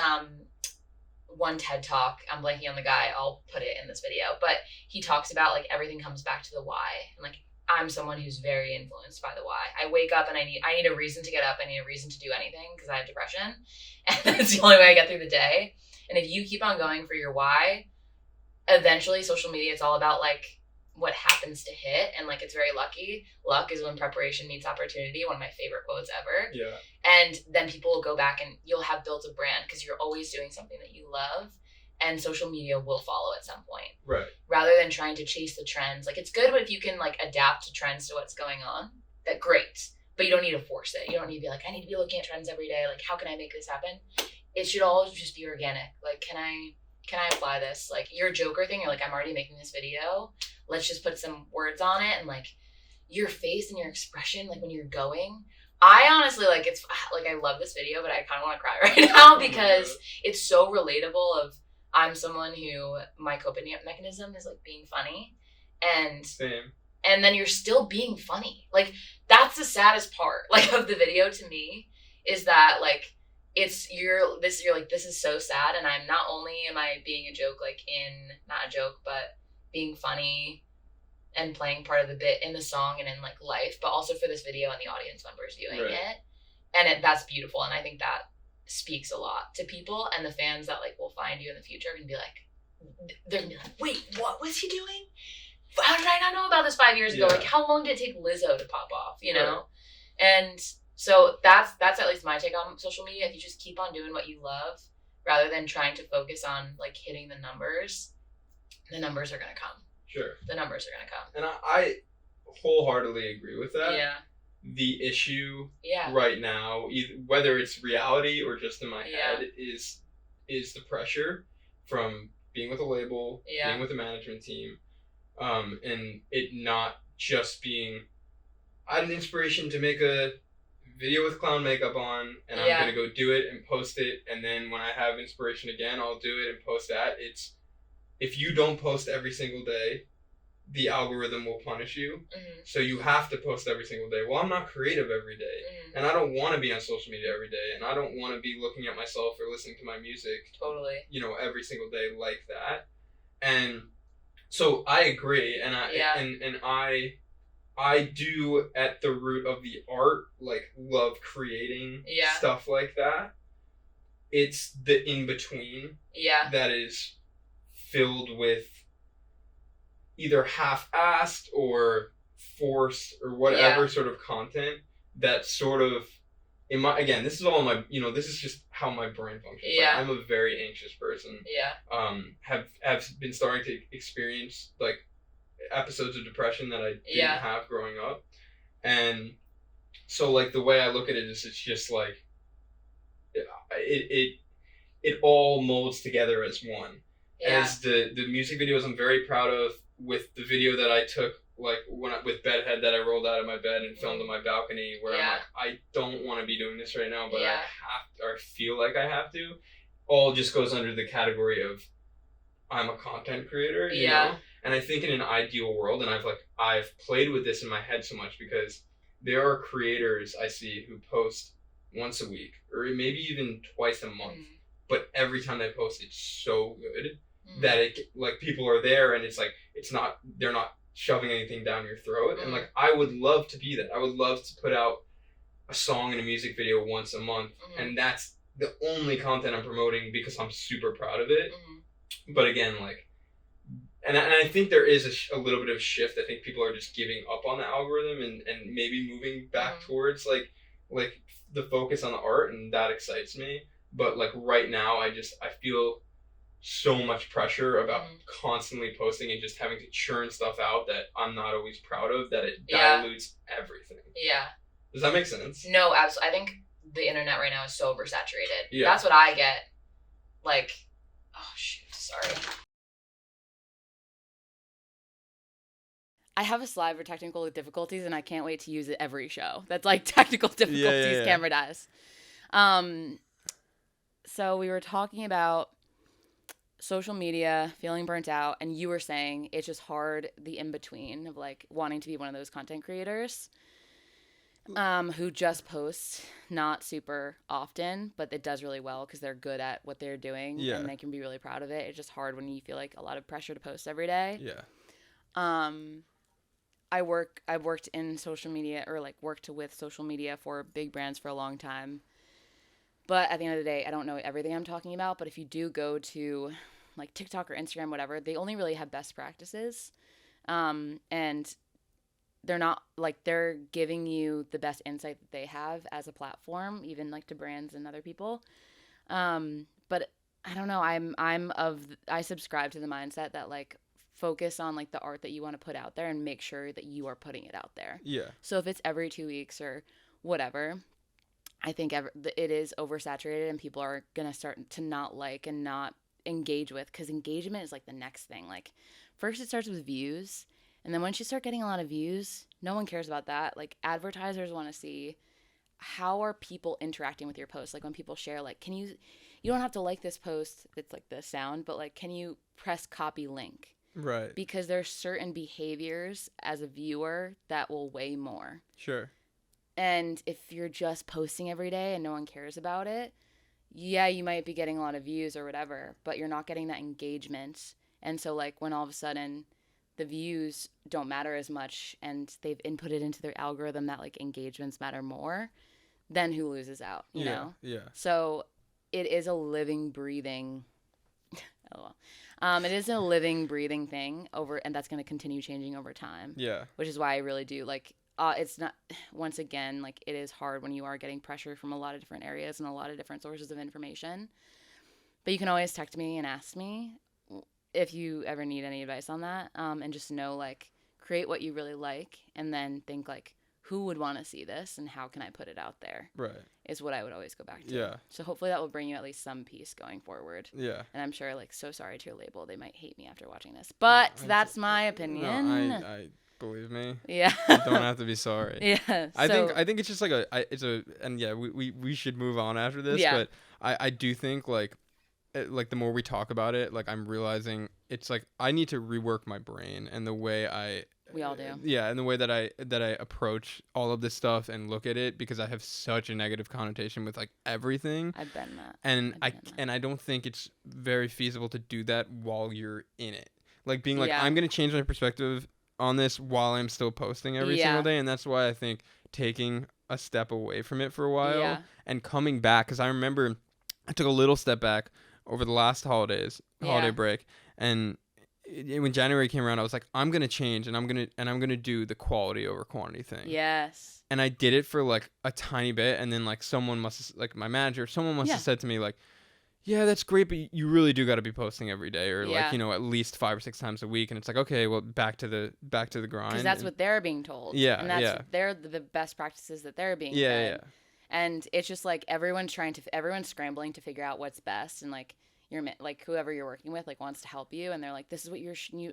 one TED Talk, I'm blanking on the guy, I'll put it in this video, but he talks about, like, everything comes back to the why, and, like, I'm someone who's very influenced by the why. I wake up and I need a reason to get up, I need a reason to do anything, because I have depression, and it's the only way I get through the day, and if you keep on going for your why, eventually social media, it's all about like what happens to hit, and like it's very lucky. Luck is when preparation meets opportunity, one of my favorite quotes ever. Yeah. And then people will go back and you'll have built a brand because you're always doing something that you love, and social media will follow at some point. Right. Rather than trying to chase the trends. Like it's good if you can like adapt to trends to what's going on. That great. But you don't need to force it. You don't need to be like, I need to be looking at trends every day. Like, how can I make this happen? It should all just be organic. Like, can I apply this? Like your Joker thing, you're like, I'm already making this video. Let's just put some words on it, and like your face and your expression, like when you're going. I honestly like it's like I love this video, but I kind of want to cry right now because it's so relatable. Of I'm someone who my coping mechanism is like being funny, and same. And then you're still being funny. Like that's the saddest part. Like of the video to me is that like. You're like, this is so sad, and I'm not only am I being a joke, like not a joke, but being funny and playing part of the bit in the song and in like life, but also for this video and the audience members viewing it. And that's beautiful. And I think that speaks a lot to people, and the fans that like will find you in the future can be like, they're gonna be like, wait, what was he doing? How did I not know about this 5 years ago? Like how long did it take Lizzo to pop off, you know? And so that's at least my take on social media. If you just keep on doing what you love rather than trying to focus on like hitting the numbers are going to come. Sure. The numbers are going to come. And I wholeheartedly agree with that. Yeah. The issue right now, whether it's reality or just in my head, is the pressure from being with a label, being with a management team, and it not just being, I had an inspiration to make a video with clown makeup on, and I'm gonna go do it and post it, and then when I have inspiration again, I'll do it and post that. It's, if you don't post every single day, the algorithm will punish you. So you have to post every single day. Well, I'm not creative every day, and I don't want to be on social media every day, and I don't want to be looking at myself or listening to my music every single day like that. And so I agree, and I do, at the root of the art, like, love creating stuff like that. It's the in-between that is filled with either half-assed or forced or whatever sort of content that sort of, again, this is all my, this is just how my brain functions. Yeah. Like, I'm a very anxious person. Yeah. Have been starting to experience like episodes of depression that I didn't have growing up, and so like the way I look at it is, it's just like it all molds together as one. Yeah. As the music videos I'm very proud of, with the video that I took, like with Bedhead, that I rolled out of my bed and filmed on my balcony, where I'm like, I don't want to be doing this right now, but I feel like I have to. All just goes under the category of I'm a content creator, you know? And I think in an ideal world, and I've played with this in my head so much, because there are creators I see who post once a week or maybe even twice a month, but every time they post, it's so good that it, like, people are there, and it's like, they're not shoving anything down your throat. And like, I would love to be that. I would love to put out a song and a music video once a month, and that's the only content I'm promoting, because I'm super proud of it. But again, like, and I think there is a little bit of shift. I think people are just giving up on the algorithm and maybe moving back towards like the focus on the art, and that excites me. But like right now, I feel so much pressure about constantly posting and just having to churn stuff out that I'm not always proud of, that it dilutes everything. Yeah. Does that make sense? No, absolutely. I think the internet right now is so oversaturated. Yeah. That's what I get. Like, oh shoot, sorry. I have a slide for technical difficulties, and I can't wait to use it every show. That's like technical difficulties, camera dies. So we were talking about social media, feeling burnt out, and you were saying it's just hard, the in-between of like wanting to be one of those content creators who just post not super often, but it does really well because they're good at what they're doing and they can be really proud of it. It's just hard when you feel like a lot of pressure to post every day. I've worked in social media, or like worked with social media for big brands for a long time. But at the end of the day, I don't know everything I'm talking about. But if you do go to like TikTok or Instagram, whatever, they only really have best practices. And they're not like, they're giving you the best insight that they have as a platform, even like to brands and other people. But I don't know. I subscribe to the mindset that like, focus on like the art that you want to put out there and make sure that you are putting it out there. Yeah. So if it's every 2 weeks or whatever, I think it is oversaturated, and people are going to start to not like and not engage with, because engagement is like the next thing. Like, first it starts with views, and then once you start getting a lot of views, no one cares about that. Like, advertisers want to see how are people interacting with your post. Like when people share, like, you don't have to like this post, it's like the sound, but like, can you press copy link? Right. Because there's certain behaviors as a viewer that will weigh more. Sure. And if you're just posting every day and no one cares about it, yeah, you might be getting a lot of views or whatever, but you're not getting that engagement. And so like when all of a sudden the views don't matter as much and they've inputted into their algorithm that like engagements matter more, then who loses out, you know? Yeah. So it is a living, breathing it is a living, breathing thing and that's going to continue changing over time. Yeah. Which is why I really do like, it's not, once again, like it is hard when you are getting pressure from a lot of different areas and a lot of different sources of information. But you can always text me and ask me if you ever need any advice on that. And just know, like, create what you really like, and then think like, who would want to see this and how can I put it out there? Right. Is what I would always go back to. Yeah. So hopefully that will bring you at least some peace going forward. Yeah. And I'm sure, like, so sorry to your label. They might hate me after watching this. But that's my opinion. No, I believe me. Yeah. You don't have to be sorry. Yeah. I think it's just like we should move on after this. Yeah. But I do think like the more we talk about it, like I'm realizing it's like I need to rework my brain and the way we all do. Yeah, and the way that I approach all of this stuff and look at it, because I have such a negative connotation with like everything. I've been that. And I don't think it's very feasible to do that while you're in it. Like being like, I'm going to change my perspective on this while I'm still posting every single day. And that's why I think taking a step away from it for a while and coming back, because I remember I took a little step back over the last holiday break, and when January came around, I was like, I'm gonna change, and I'm gonna do the quality over quantity thing. Yes. And I did it for like a tiny bit, and then like like my manager, someone must have said to me like, yeah, that's great, but you really do got to be posting every day, or like, you know, at least 5 or 6 times a week. And it's like, okay, well, back to the grind. Because that's what they're being told. Yeah, and that's they're the best practices that they're being fed. Yeah. And it's just like everyone's scrambling to figure out what's best, and like you're like whoever you're working with like wants to help you, and they're like, this is what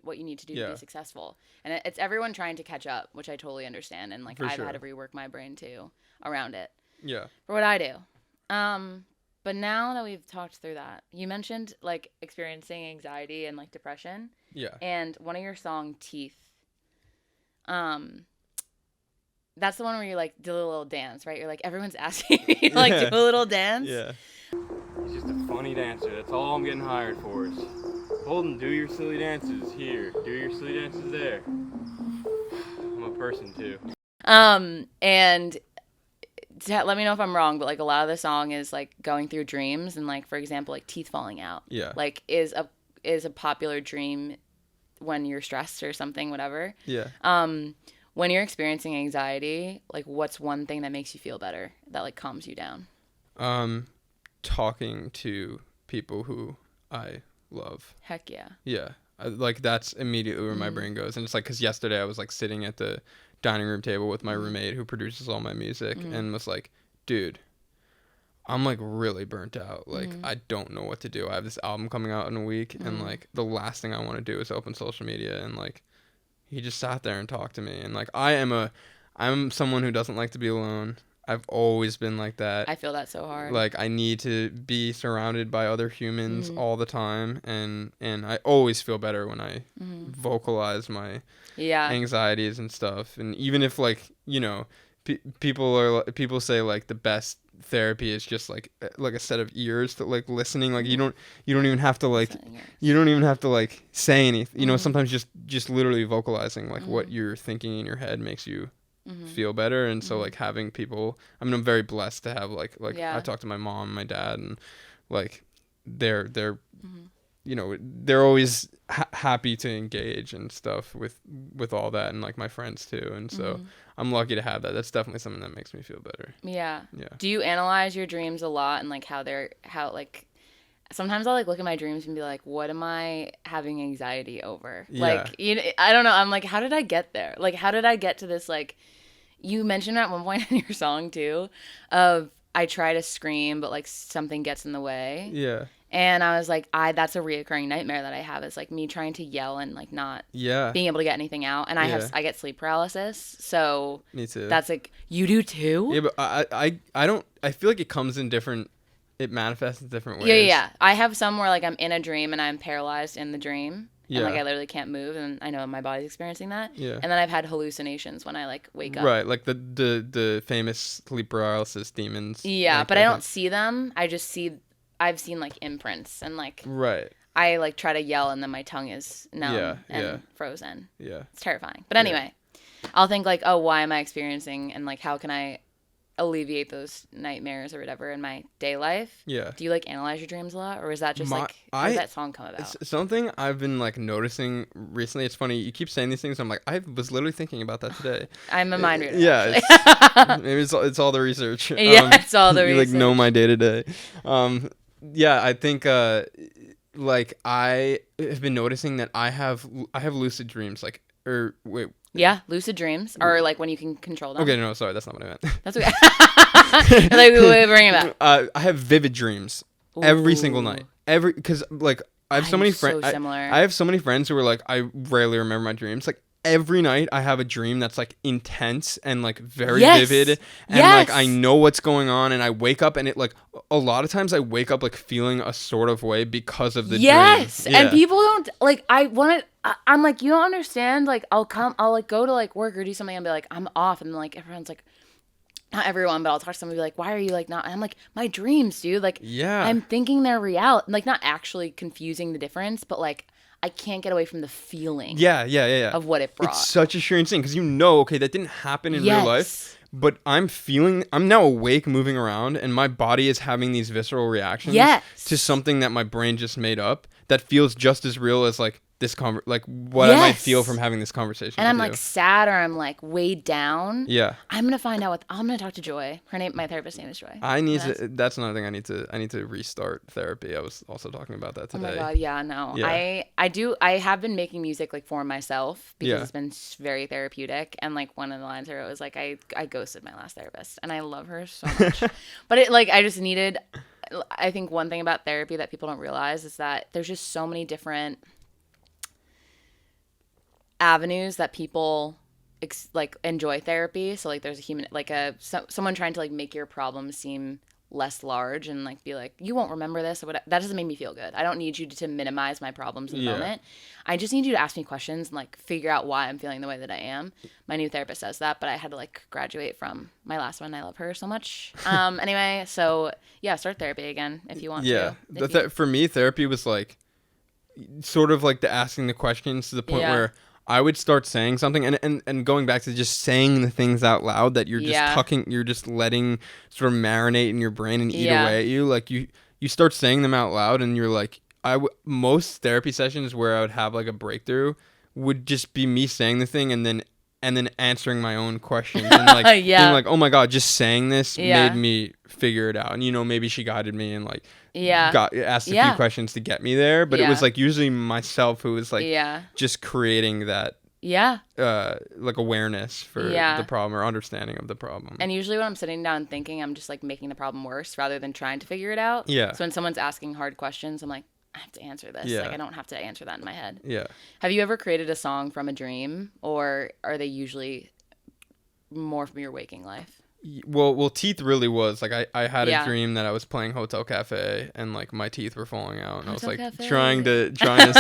what you need to do to be successful. And it's everyone trying to catch up, which I totally understand. And like I've had to rework my brain too around it. Yeah. For what I do. But now that we've talked through that, you mentioned like experiencing anxiety and like depression. Yeah. And one of your song Teeth, that's the one where you like do a little dance, right? You're like, everyone's asking you to like do a little dance. Yeah. He's just a funny dancer. That's all I'm getting hired for. Is Holden, do your silly dances here. Do your silly dances there. I'm a person too. And let me know if I'm wrong, but like a lot of the song is like going through dreams, and like for example, like teeth falling out. Yeah. Like is a popular dream when you're stressed or something, whatever. Yeah. When you're experiencing anxiety, like what's one thing that makes you feel better, that like calms you down? Talking to people who I love. Heck yeah. Yeah. Like that's immediately where my brain goes. And it's like, because yesterday I was like sitting at the dining room table with my roommate who produces all my music and was like, dude, I'm like really burnt out. Like I don't know what to do. I have this album coming out in a week and like the last thing I want to do is open social media. And like he just sat there and talked to me. And like I'm someone who doesn't like to be alone. I've always been like that. I feel that so hard. Like I need to be surrounded by other humans all the time, and I always feel better when I vocalize my anxieties and stuff. And even if like, you know, people say like the best therapy is just like a set of ears to like listening. Like you don't even have to like say anything. You know, sometimes just literally vocalizing like what you're thinking in your head makes you feel better. And so like having people, I mean, I'm very blessed to have like I talk to my mom, my dad, and like they're you know, they're always happy to engage and stuff with all that, and like my friends too. And so I'm lucky to have that. That's definitely something that makes me feel better. Yeah. Do you analyze your dreams a lot, and like how like sometimes I'll like look at my dreams and be like, what am I having anxiety over? Like, you know, I don't know. I'm like, how did I get there? Like, how did I get to this? Like, you mentioned at one point in your song too, of I try to scream, but like something gets in the way. Yeah. And I was like, that's a reoccurring nightmare that I have, is like me trying to yell and like not being able to get anything out. And I get sleep paralysis. So me too. That's like, you do too? Yeah, but I feel like it comes in different, it manifests in different ways. Yeah. I have some where like I'm in a dream and I'm paralyzed in the dream. And like I literally can't move, and I know my body's experiencing that. Yeah. And then I've had hallucinations when I like wake up. Right, like the famous sleep paralysis demons. Yeah, like, but I don't see them. I've seen like imprints, and like I like try to yell and then my tongue is numb and frozen. Yeah. It's terrifying. But anyway, I'll think like, oh, why am I experiencing, and like how can I alleviate those nightmares or whatever in my day life? Yeah. Do you like analyze your dreams a lot, or is that just like how did that song come about? Something I've been like noticing recently. It's funny you keep saying these things. I'm like, I was literally thinking about that today. I'm a mind reader. Yeah. Maybe it's all the research. Yeah, it's all the research. You like know my day to day. Yeah, I think like I have been noticing that I have lucid dreams, like, or wait. Yeah, lucid dreams are like when you can control them. Okay, no, sorry, that's not what I meant. That's okay. Like, we bring it back. I have vivid dreams every single night. Because like I have so many friends. So similar. I have so many friends who are like, I rarely remember my dreams. Like every night I have a dream that's like intense and like very vivid, and like I know what's going on, and I wake up and it like a lot of times I wake up like feeling a sort of way because of the dream. And people don't like, I'm like, you don't understand. Like I'll like go to like work or do something and be like, I'm off, and like everyone's like, not everyone, but I'll talk to somebody like, why are you like not? And I'm like, my dreams, dude. Like I'm thinking they're real, like not actually confusing the difference, but like I can't get away from the feeling of what it brought. It's such a strange thing, because you know, okay, that didn't happen in real life, but I'm now awake, moving around, and my body is having these visceral reactions to something that my brain just made up that feels just as real as like what I might feel from having this conversation and with I'm you. like sad or I'm like weighed down. Yeah. I'm going to find out I'm going to talk to Joy. My therapist's name is Joy. That's another thing I need to restart therapy. I was also talking about that today. Oh my God. Yeah, no. Yeah. I have been making music like for myself because it's been very therapeutic. And like one of the lines where it was like, I ghosted my last therapist and I love her so much, but I think one thing about therapy that people don't realize is that there's just so many different avenues that people enjoy therapy. So like there's someone trying to like make your problems seem less large and like be like, you won't remember this or whatever. That doesn't make me feel good. I don't need you to minimize my problems in the moment. I just need you to ask me questions and like figure out why I'm feeling the way that I am. My new therapist says that, but I had to like graduate from my last one. I love her so much. Anyway, so yeah, start therapy again if you want to. Yeah. For me, therapy was like sort of like the asking the questions to the point where I would start saying something and going back to just saying the things out loud that you're just you're just letting sort of marinate in your brain and eat away at you. Like you start saying them out loud and you're like, most therapy sessions where I would have like a breakthrough would just be me saying the thing and then answering my own questions and like being like, oh my God, just saying this made me figure it out. And maybe she guided me and like asked a few questions to get me there, but it was like usually myself who was like just creating that like awareness for the problem or understanding of the problem. And usually when I'm sitting down thinking, I'm just like making the problem worse rather than trying to figure it out. So when someone's asking hard questions, I'm like, I have to answer this. Like I don't have to answer that in my head. Have you ever created a song from a dream, or are they usually more from your waking life? Well, teeth really was like I had a dream that I was playing Hotel Cafe and like my teeth were falling out and I was like trying to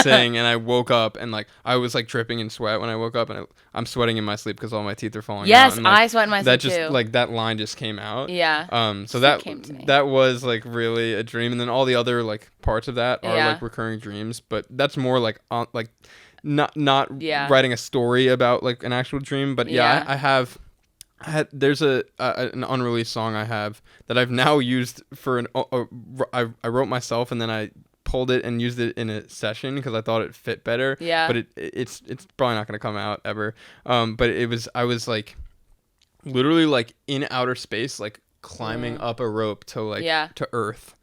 sing and I woke up and like I was like dripping in sweat when I woke up and I'm sweating in my sleep because all my teeth are falling out. Yes, and, like, I sweat in my sleep too. Like that line just came out. So came to me. that was like really a dream, and then all the other like parts of that are like recurring dreams, but that's more like not writing a story about like an actual dream. But there's an unreleased song I have that I've now used for I wrote myself and then I pulled it and used it in a session because I thought it fit better. But it's probably not gonna come out ever. But I was like literally like in outer space, like climbing up a rope to to Earth.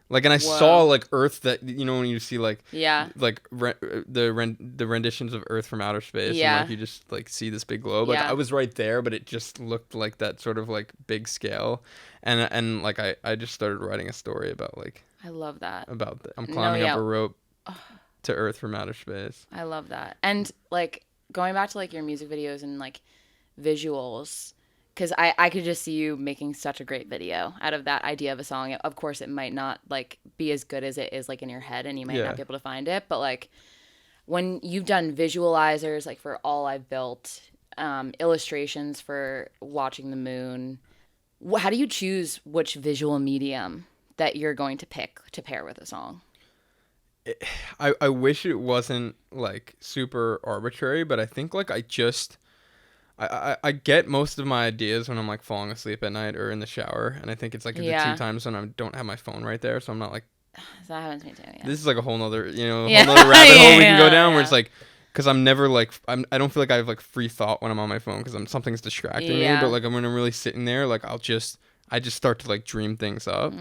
Like, and I saw like Earth that, when you see like the renditions of Earth from outer space, and like you just like see this big globe. Like I was right there, but it just looked like that sort of like big scale, and like I just started writing a story about like I love that I'm climbing up a rope to Earth from outer space. I love that, and like going back to like your music videos and like visuals. Because I could just see you making such a great video out of that idea of a song. Of course, it might not like be as good as it is like in your head, and you might not be able to find it. But like when you've done visualizers, like for All I've Built, illustrations for Watching the Moon, how do you choose which visual medium that you're going to pick to pair with a song? I wish it wasn't like super arbitrary, but I think like I get most of my ideas when I'm like falling asleep at night or in the shower, and I think it's like the two times when I don't have my phone right there, so I'm not like. That happens to me too. This is like a whole nother, whole nother rabbit hole we can go down where it's like, because I'm never like I don't feel like I have like free thought when I'm on my phone because something's distracting me, but like when I'm really sitting there, like I just start to like dream things up,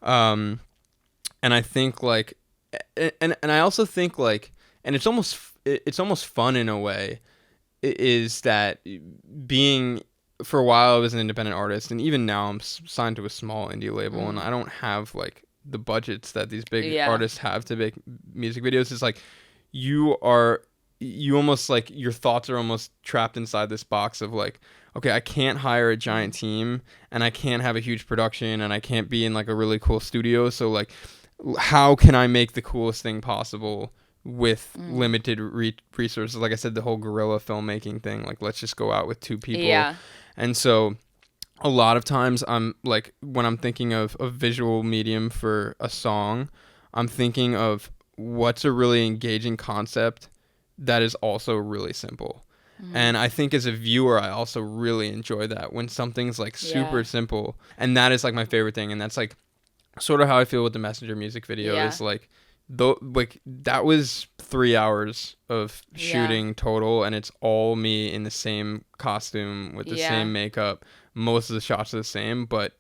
and I think like, and I also think like, and it's almost fun in a way. Is that being for a while I was an independent artist, and even now I'm signed to a small indie label, and I don't have like the budgets that these big artists have to make music videos. It's like you almost like your thoughts are almost trapped inside this box of like, okay, I can't hire a giant team and I can't have a huge production and I can't be in like a really cool studio, so like how can I make the coolest thing possible with limited resources? Like I said, the whole guerrilla filmmaking thing, like let's just go out with two people. And so a lot of times I'm like, when I'm thinking of a visual medium for a song, I'm thinking of what's a really engaging concept that is also really simple. And I think as a viewer, I also really enjoy that when something's like super simple, and that is like my favorite thing. And that's like sort of how I feel with the Messenger music video. Is like though, like that was 3 hours of shooting total, and it's all me in the same costume with the same makeup. Most of the shots are the same, but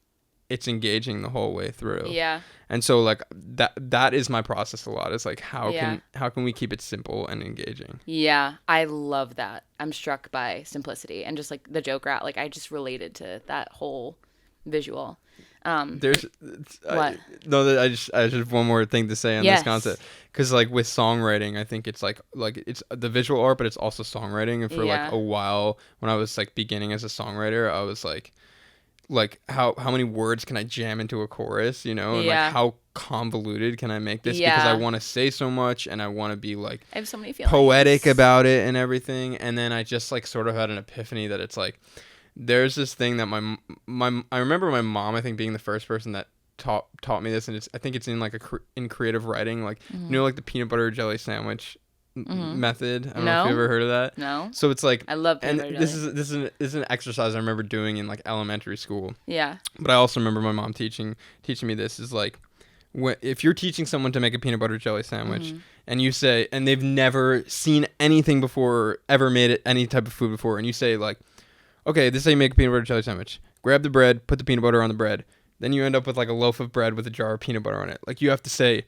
it's engaging the whole way through. Yeah. And so like that is my process a lot. It's like how can we keep it simple and engaging? Yeah, I love that. I'm struck by simplicity and just like the joke route. Like I just related to that whole visual. There's what? I just have one more thing to say on this concept, because like with songwriting, I think it's like it's the visual art, but it's also songwriting. And for like a while when I was like beginning as a songwriter, I was like how many words can I jam into a chorus, you know, and like how convoluted can I make this, because I want to say so much and I want to be like I have so many feelings, poetic about it and everything. And then I just like sort of had an epiphany that it's like there's this thing that I remember my mom, I think, being the first person that taught me this, and I think it's in like in creative writing, like you know, like the peanut butter jelly sandwich method. I don't know if you ever heard of that. No. So it's like, I love peanut butter jelly. This is an exercise I remember doing in like elementary school. Yeah. But I also remember my mom teaching me this is like, if you're teaching someone to make a peanut butter jelly sandwich and you say, and they've never seen anything before, ever made it any type of food before, and you say like, okay, this is how you make a peanut butter jelly sandwich. Grab the bread, put the peanut butter on the bread. Then you end up with like a loaf of bread with a jar of peanut butter on it. Like you have to say,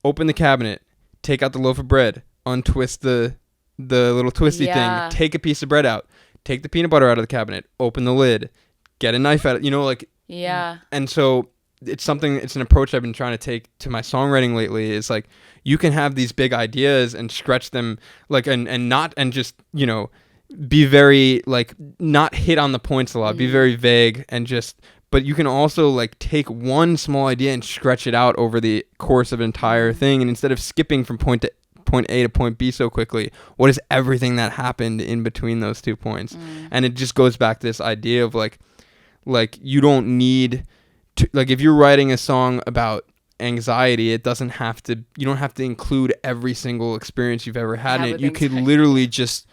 open the cabinet, take out the loaf of bread, untwist the little twisty thing, take a piece of bread out, take the peanut butter out of the cabinet, open the lid, get a knife out, you know, like. Yeah. And so it's an approach I've been trying to take to my songwriting lately, is like you can have these big ideas and stretch them like and just, you know, be very like not hit on the points a lot, be very vague, and just, but you can also like take one small idea and stretch it out over the course of an entire thing. And instead of skipping from point A to point B so quickly, what is everything that happened in between those 2 points? And it just goes back to this idea of like you don't need to, like if you're writing a song about anxiety, you don't have to include every single experience you've ever had in it. You could literally just,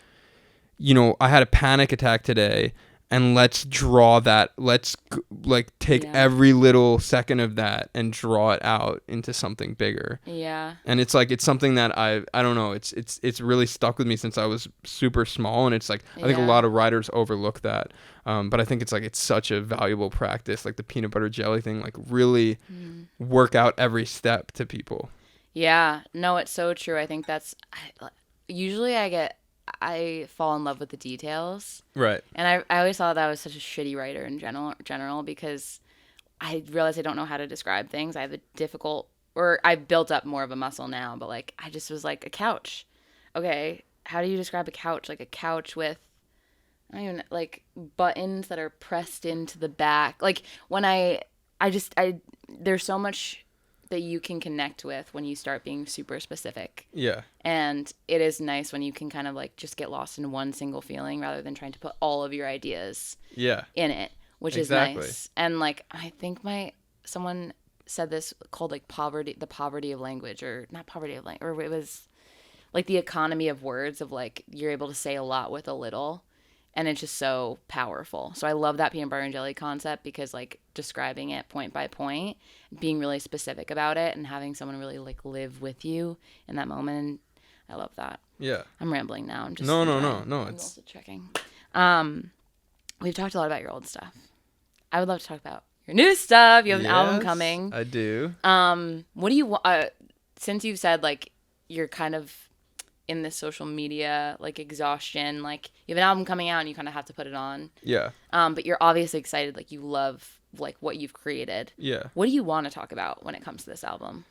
you know, I had a panic attack today, and let's draw that. Let's like take every little second of that and draw it out into something bigger. Yeah. And it's like, it's something that I don't know. It's really stuck with me since I was super small. And it's like, I think a lot of writers overlook that. But I think it's like, it's such a valuable practice, like the peanut butter jelly thing, like really work out every step to people. Yeah. No, it's so true. I think usually I fall in love with the details. Right. And I always thought that I was such a shitty writer in general because I realized I don't know how to describe things. I've built up more of a muscle now, but like I just was like, a couch. Okay, how do you describe a couch? Like a couch with, I don't even, like buttons that are pressed into the back. Like when there's so much that you can connect with when you start being super specific. Yeah. And it is nice when you can kind of like just get lost in one single feeling rather than trying to put all of your ideas in it, which is nice. And like, I think someone said this called like the poverty of language, or not poverty of language, or it was like the economy of words, of like, you're able to say a lot with a little. And it's just so powerful. So I love that peanut butter and jelly concept, because like describing it point by point, being really specific about it, and having someone really like live with you in that moment. I love that. Yeah. I'm rambling now. I'm just No. I'm also checking. We've talked a lot about your old stuff. I would love to talk about your new stuff. You have an album coming. I do. What do you since you've said like you're kind of in this social media like exhaustion, like you have an album coming out and you kind of have to put it on, but you're obviously excited, like you love like what you've created. What do you want to talk about when it comes to this album?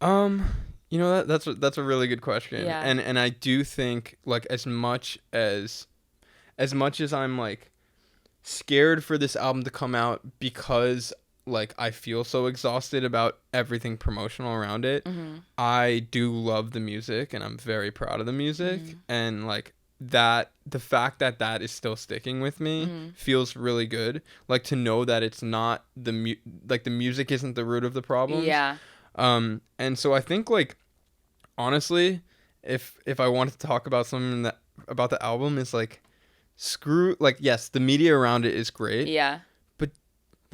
You know, that's a really good question. And I do think like as much as I'm like scared for this album to come out, because like I feel so exhausted about everything promotional around it, I do love the music and I'm very proud of the music, and like that the fact that is still sticking with me feels really good, like to know that it's not the music isn't the root of the problem. And so I think like honestly, if I wanted to talk about something about the album, is like, screw, like, yes, the media around it is great,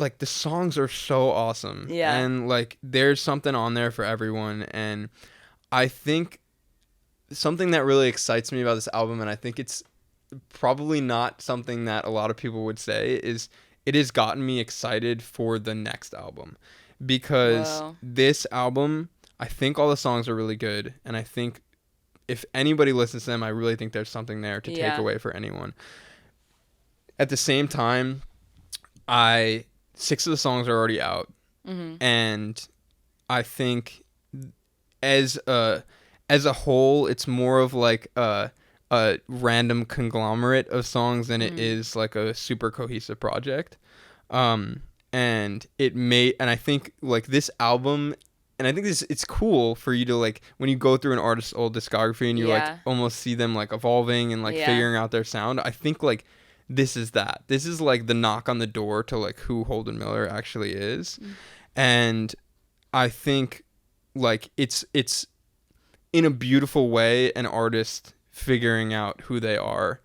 like the songs are so awesome. Yeah. And like there's something on there for everyone. And I think something that really excites me about this album, and I think it's probably not something that a lot of people would say, is it has gotten me excited for the next album. Because this album, I think all the songs are really good. And I think if anybody listens to them, I really think there's something there to take away for anyone. At the same time, 6 of the songs are already out. And I think as a whole, it's more of like a random conglomerate of songs than it is like a super cohesive project. And I think like this album, and I think it's cool for you to like, when you go through an artist's old discography and you like almost see them like evolving and like figuring out their sound. I think like this is like the knock on the door to like who Holden Miller actually is. And I think like it's in a beautiful way an artist figuring out who they are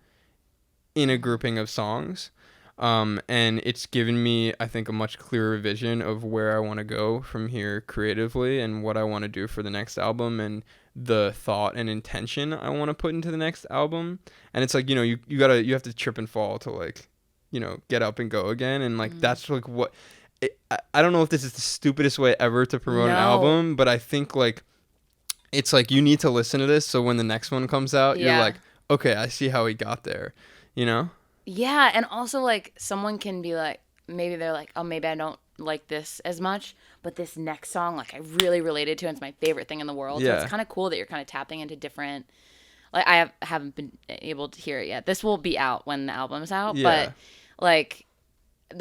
in a grouping of songs. And it's given me, I think, a much clearer vision of where I want to go from here creatively and what I want to do for the next album and the thought and intention I want to put into the next album. And it's like, you know, you have to trip and fall to like, you know, get up and go again. And like, that's like what, I don't know if this is the stupidest way ever to promote an album, but I think like, it's like, you need to listen to this. So when the next one comes out, you're like, okay, I see how he got there, you know? Yeah. And also like someone can be like, maybe they're like, oh, maybe I don't like this as much, but this next song, like I really related to, and it's my favorite thing in the world. So it's kind of cool that you're kind of tapping into different, like I haven't been able to hear it yet. This will be out when the album's out, but like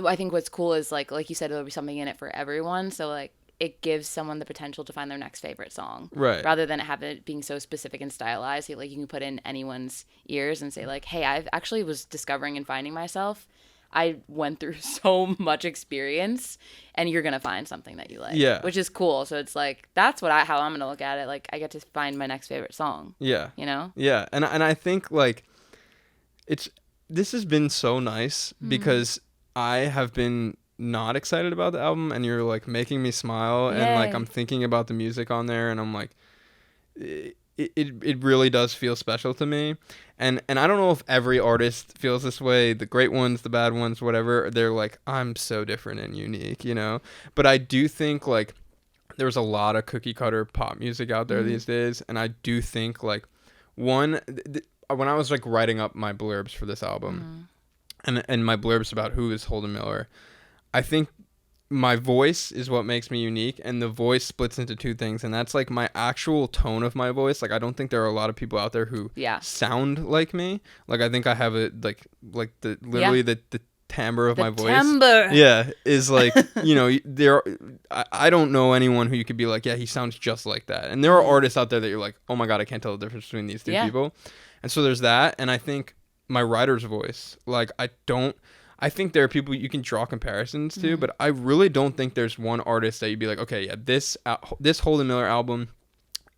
I think what's cool is like you said, there'll be something in it for everyone. So like it gives someone the potential to find their next favorite song, right? Rather than have it being so specific and stylized. Like you can put in anyone's ears and say like, hey, I've actually was discovering and finding myself. I went through so much experience, and you're gonna find something that you like, which is cool. So it's like that's how I'm gonna look at it. Like I get to find my next favorite song. You know. And I think like this has been so nice because I have been not excited about the album, and you're like making me smile. Yay. And like I'm thinking about the music on there, and I'm like it really does feel special to me. And I don't know if every artist feels this way, the great ones, the bad ones, whatever. They're like, I'm so different and unique, you know? But I do think like there's a lot of cookie cutter pop music out there these days, and I do think like when I was like writing up my blurbs for this album and my blurbs about who is Holden Miller, I think my voice is what makes me unique, and the voice splits into two things, and that's like my actual tone of my voice. Like I don't think there are a lot of people out there who sound like me. Like I think I have a like the literally the timbre of my voice. Timbre. Yeah, is like, you know, I don't know anyone who you could be like, yeah, he sounds just like that. And there are artists out there that you're like, oh my god, I can't tell the difference between these two people. And so there's that, and I think my writer's voice, like I think there are people you can draw comparisons to, but I really don't think there's one artist that you'd be like, okay, yeah, this Holden Miller album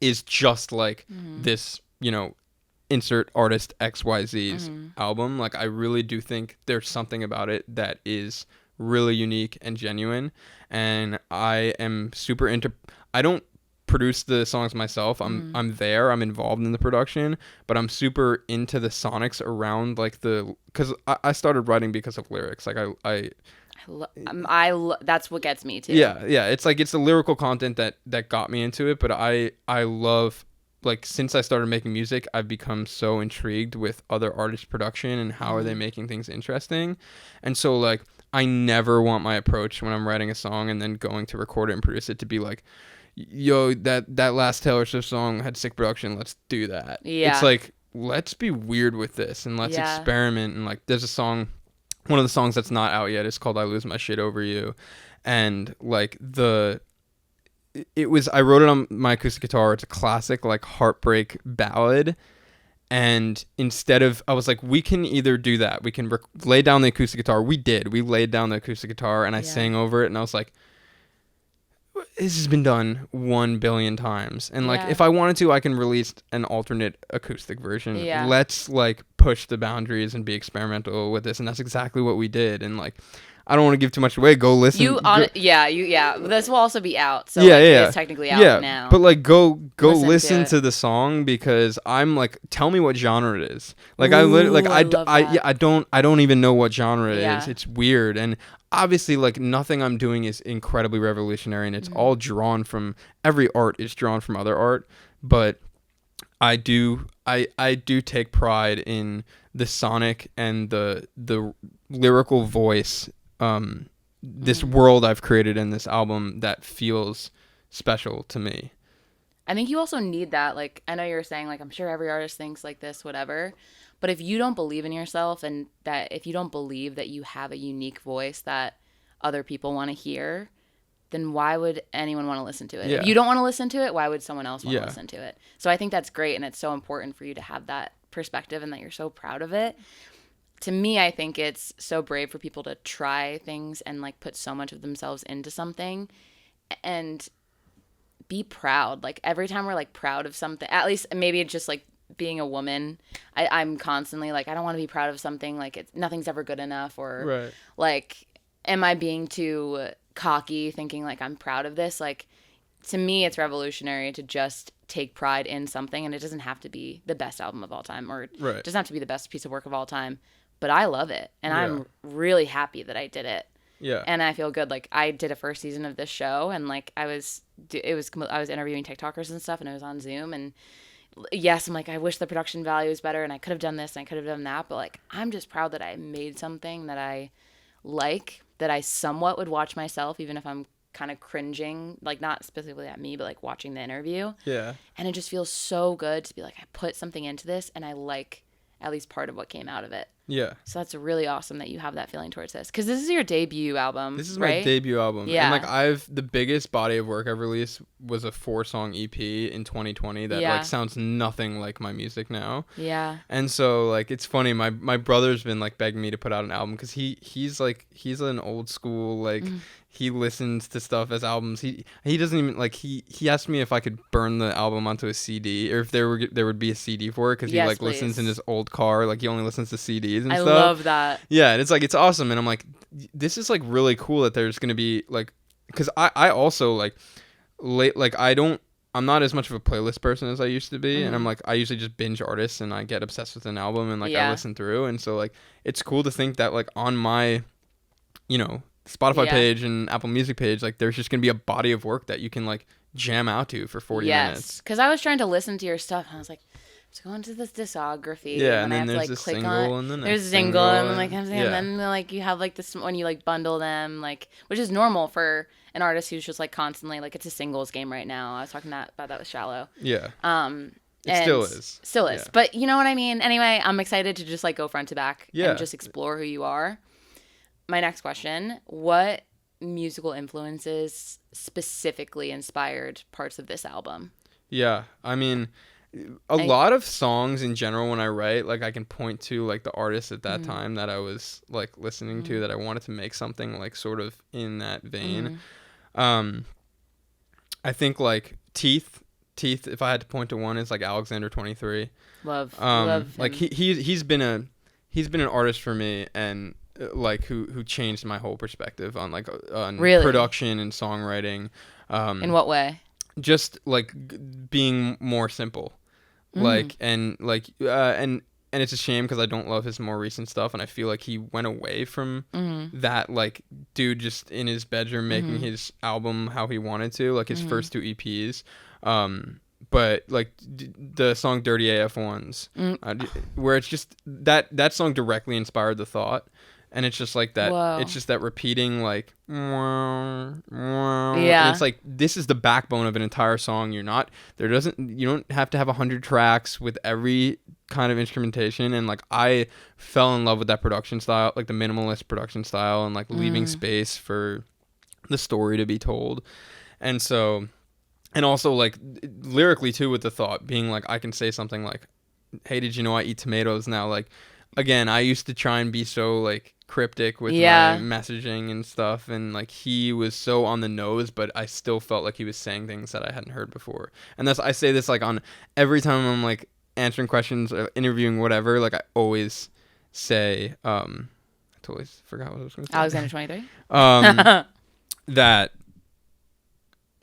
is just like this, you know, insert artist XYZ's album. Like I really do think there's something about it that is really unique and genuine, and I am super into. I don't produce the songs myself. I'm involved in the production, but I'm super into the sonics around like because I started writing because of lyrics. Like that's what gets me too. Yeah, it's like it's the lyrical content that got me into it, but I love, like, since I started making music, I've become so intrigued with other artists' production and how are they making things interesting. And so like I never want my approach when I'm writing a song and then going to record it and produce it to be like, yo, that last Taylor Swift song had sick production, let's do that. It's like, let's be weird with this and let's experiment. And like there's a song, one of the songs that's not out yet is called I Lose My Shit Over You, and like I wrote it on my acoustic guitar. It's a classic like heartbreak ballad, and instead of, I was like, we can either do that, we can lay down the acoustic guitar. We laid down the acoustic guitar, and I sang over it, and I was like, this has been done 1 billion times, and like if I wanted to, I can release an alternate acoustic version. Let's like push the boundaries and be experimental with this, and that's exactly what we did. And like I don't want to give too much away. Go listen. This will also be out. So it's technically out now. But like go listen to the song, because I'm like, tell me what genre it is. Like I don't even know what genre it is. It's weird. And obviously, like, nothing I'm doing is incredibly revolutionary, and it's all drawn from, every art is drawn from other art, but I do take pride in the sonic and the lyrical voice, this world I've created in this album that feels special to me. I think you also need that. Like, I know you're saying, like, I'm sure every artist thinks like this, whatever. But if you don't believe in yourself, and that if you don't believe that you have a unique voice that other people want to hear, then why would anyone want to listen to it? Yeah. If you don't want to listen to it, why would someone else want to listen to it? So I think that's great, and it's so important for you to have that perspective and that you're so proud of it. To me, I think it's so brave for people to try things and like put so much of themselves into something and be proud. Like, every time we're like proud of something, at least maybe it's just like being a woman, I'm constantly like, I don't want to be proud of something, like nothing's ever good enough, or like, am I being too cocky thinking like I'm proud of this? Like, to me, it's revolutionary to just take pride in something, and it doesn't have to be the best album of all time, or it doesn't have to be the best piece of work of all time, but I love it, and I'm really happy that I did it. And I feel good. Like, I did a first season of this show, and like I was interviewing TikTokers and stuff, and it was on Zoom, and yes, I'm like, I wish the production value was better, and I could have done this and I could have done that, but like, I'm just proud that I made something that I like, that I somewhat would watch myself, even if I'm kind of cringing, like not specifically at me, but like watching the interview. And it just feels so good to be like, I put something into this and I like at least part of what came out of it. So that's really awesome that you have that feeling towards this, because this is your debut album. This is my debut album. And like, the biggest body of work I've released was a 4-song EP in 2020 that like sounds nothing like my music now. And so like, it's funny, my brother's been like begging me to put out an album, because he's an old school, like he listens to stuff as albums. He doesn't even like, he asked me if I could burn the album onto a CD, or if there would be a CD for it, because he like listens in his old car, like he only listens to CDs and stuff. I love that. Yeah, and it's like, it's awesome, and I'm like, this is like really cool that there's gonna be like, because I also like I'm not as much of a playlist person as I used to be, and I'm like, I usually just binge artists and I get obsessed with an album and like I listen through, and so like, it's cool to think that like on my, Spotify page and Apple Music page, like there's just gonna be a body of work that you can like jam out to for 40 minutes. Because I was trying to listen to your stuff, and I was like, let's go into this discography. And then there's a single, and then there's a single, and then like, and then like you have like this when you like bundle them, like, which is normal for an artist who's just like constantly like, it's a singles game right now. I was talking about that with Shallow. It still is. Yeah. But you know what I mean? Anyway, I'm excited to just like go front to back and just explore who you are. My next question, what musical influences specifically inspired parts of this album? I mean, a lot of songs in general, when I write, like I can point to like the artist at that time that I was like listening to, that I wanted to make something like sort of in that vein. I think like Teeth, if I had to point to one, is like Alexander 23. Love him. Like he's been an artist for me, and like who changed my whole perspective on like production and songwriting. In what way? Just like being more simple, like and it's a shame, because I don't love his more recent stuff, and I feel like he went away from that like dude just in his bedroom making his album how he wanted to, like his first 2 EPs. But like the song Dirty AF Ones, where it's just that song directly inspired the thought. And it's just like that. Whoa. It's just that repeating like, and it's like, this is the backbone of an entire song. You don't have to have 100 tracks with every kind of instrumentation. And like, I fell in love with that production style, like the minimalist production style, and like leaving space for the story to be told. And so, and also like lyrically too, with the thought being like, I can say something like, hey, did you know I eat tomatoes now? Like, again, I used to try and be so like cryptic with my messaging and stuff, and like he was so on the nose, but I still felt like he was saying things that I hadn't heard before. And I say this like on every time I'm like answering questions or interviewing, whatever, like I always say, I totally forgot what I was going to say. Alexander 23. That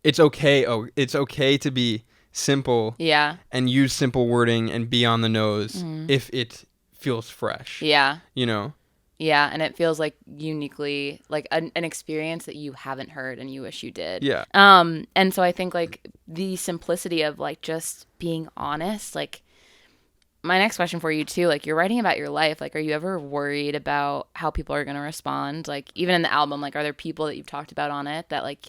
it's okay. Oh, it's okay to be simple. Yeah. And use simple wording and be on the nose if it feels fresh. Yeah. You know. Yeah, and it feels like uniquely like an experience that you haven't heard and you wish you did. Yeah. And so I think like the simplicity of like just being honest, like my next question for you too, like you're writing about your life, like are you ever worried about how people are going to respond? Like even in the album, like are there people that you've talked about on it that like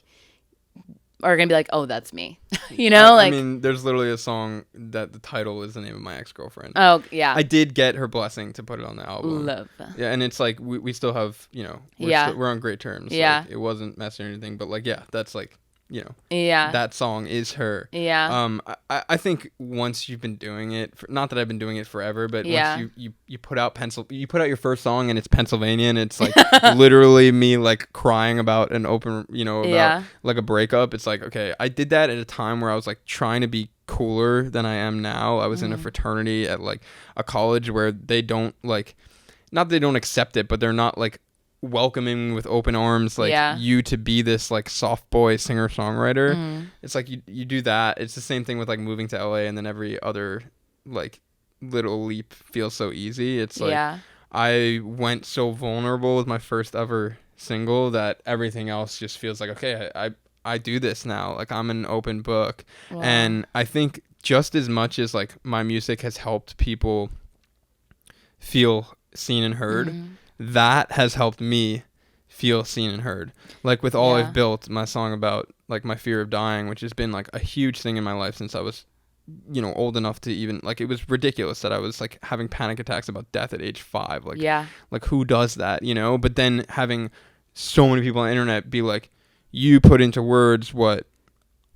are going to be like, oh, that's me, you know? I mean, there's literally a song that the title is the name of my ex-girlfriend. Oh, yeah. I did get her blessing to put it on the album. Love. Yeah, and it's like, we still have, you know, we're on great terms. Yeah. Like, it wasn't messy or anything, but like, yeah, that's like, you know, yeah, that song is her. Yeah. I think once you've been doing it, not that I've been doing it forever, but once you put out you put out your first song and it's Pennsylvania and it's like literally me like crying about an open, you know, about like a breakup. It's like, okay, I did that at a time where I was like trying to be cooler than I am now. I was in a fraternity at like a college where they don't like, not they don't accept it, but they're not like welcoming with open arms like you to be this like soft boy singer-songwriter. It's like you do that. It's the same thing with like moving to LA and then every other like little leap feels so easy. It's like I went so vulnerable with my first ever single that everything else just feels like, okay, I do this now. Like I'm an open book. Wow. And I think just as much as like my music has helped people feel seen and heard, that has helped me feel seen and heard. Like with All I've Built, my song about like my fear of dying, which has been like a huge thing in my life since I was, you know, old enough to even like, it was ridiculous that I was like having panic attacks about death at age 5. Like, like who does that, you know? But then having so many people on the internet be like, you put into words what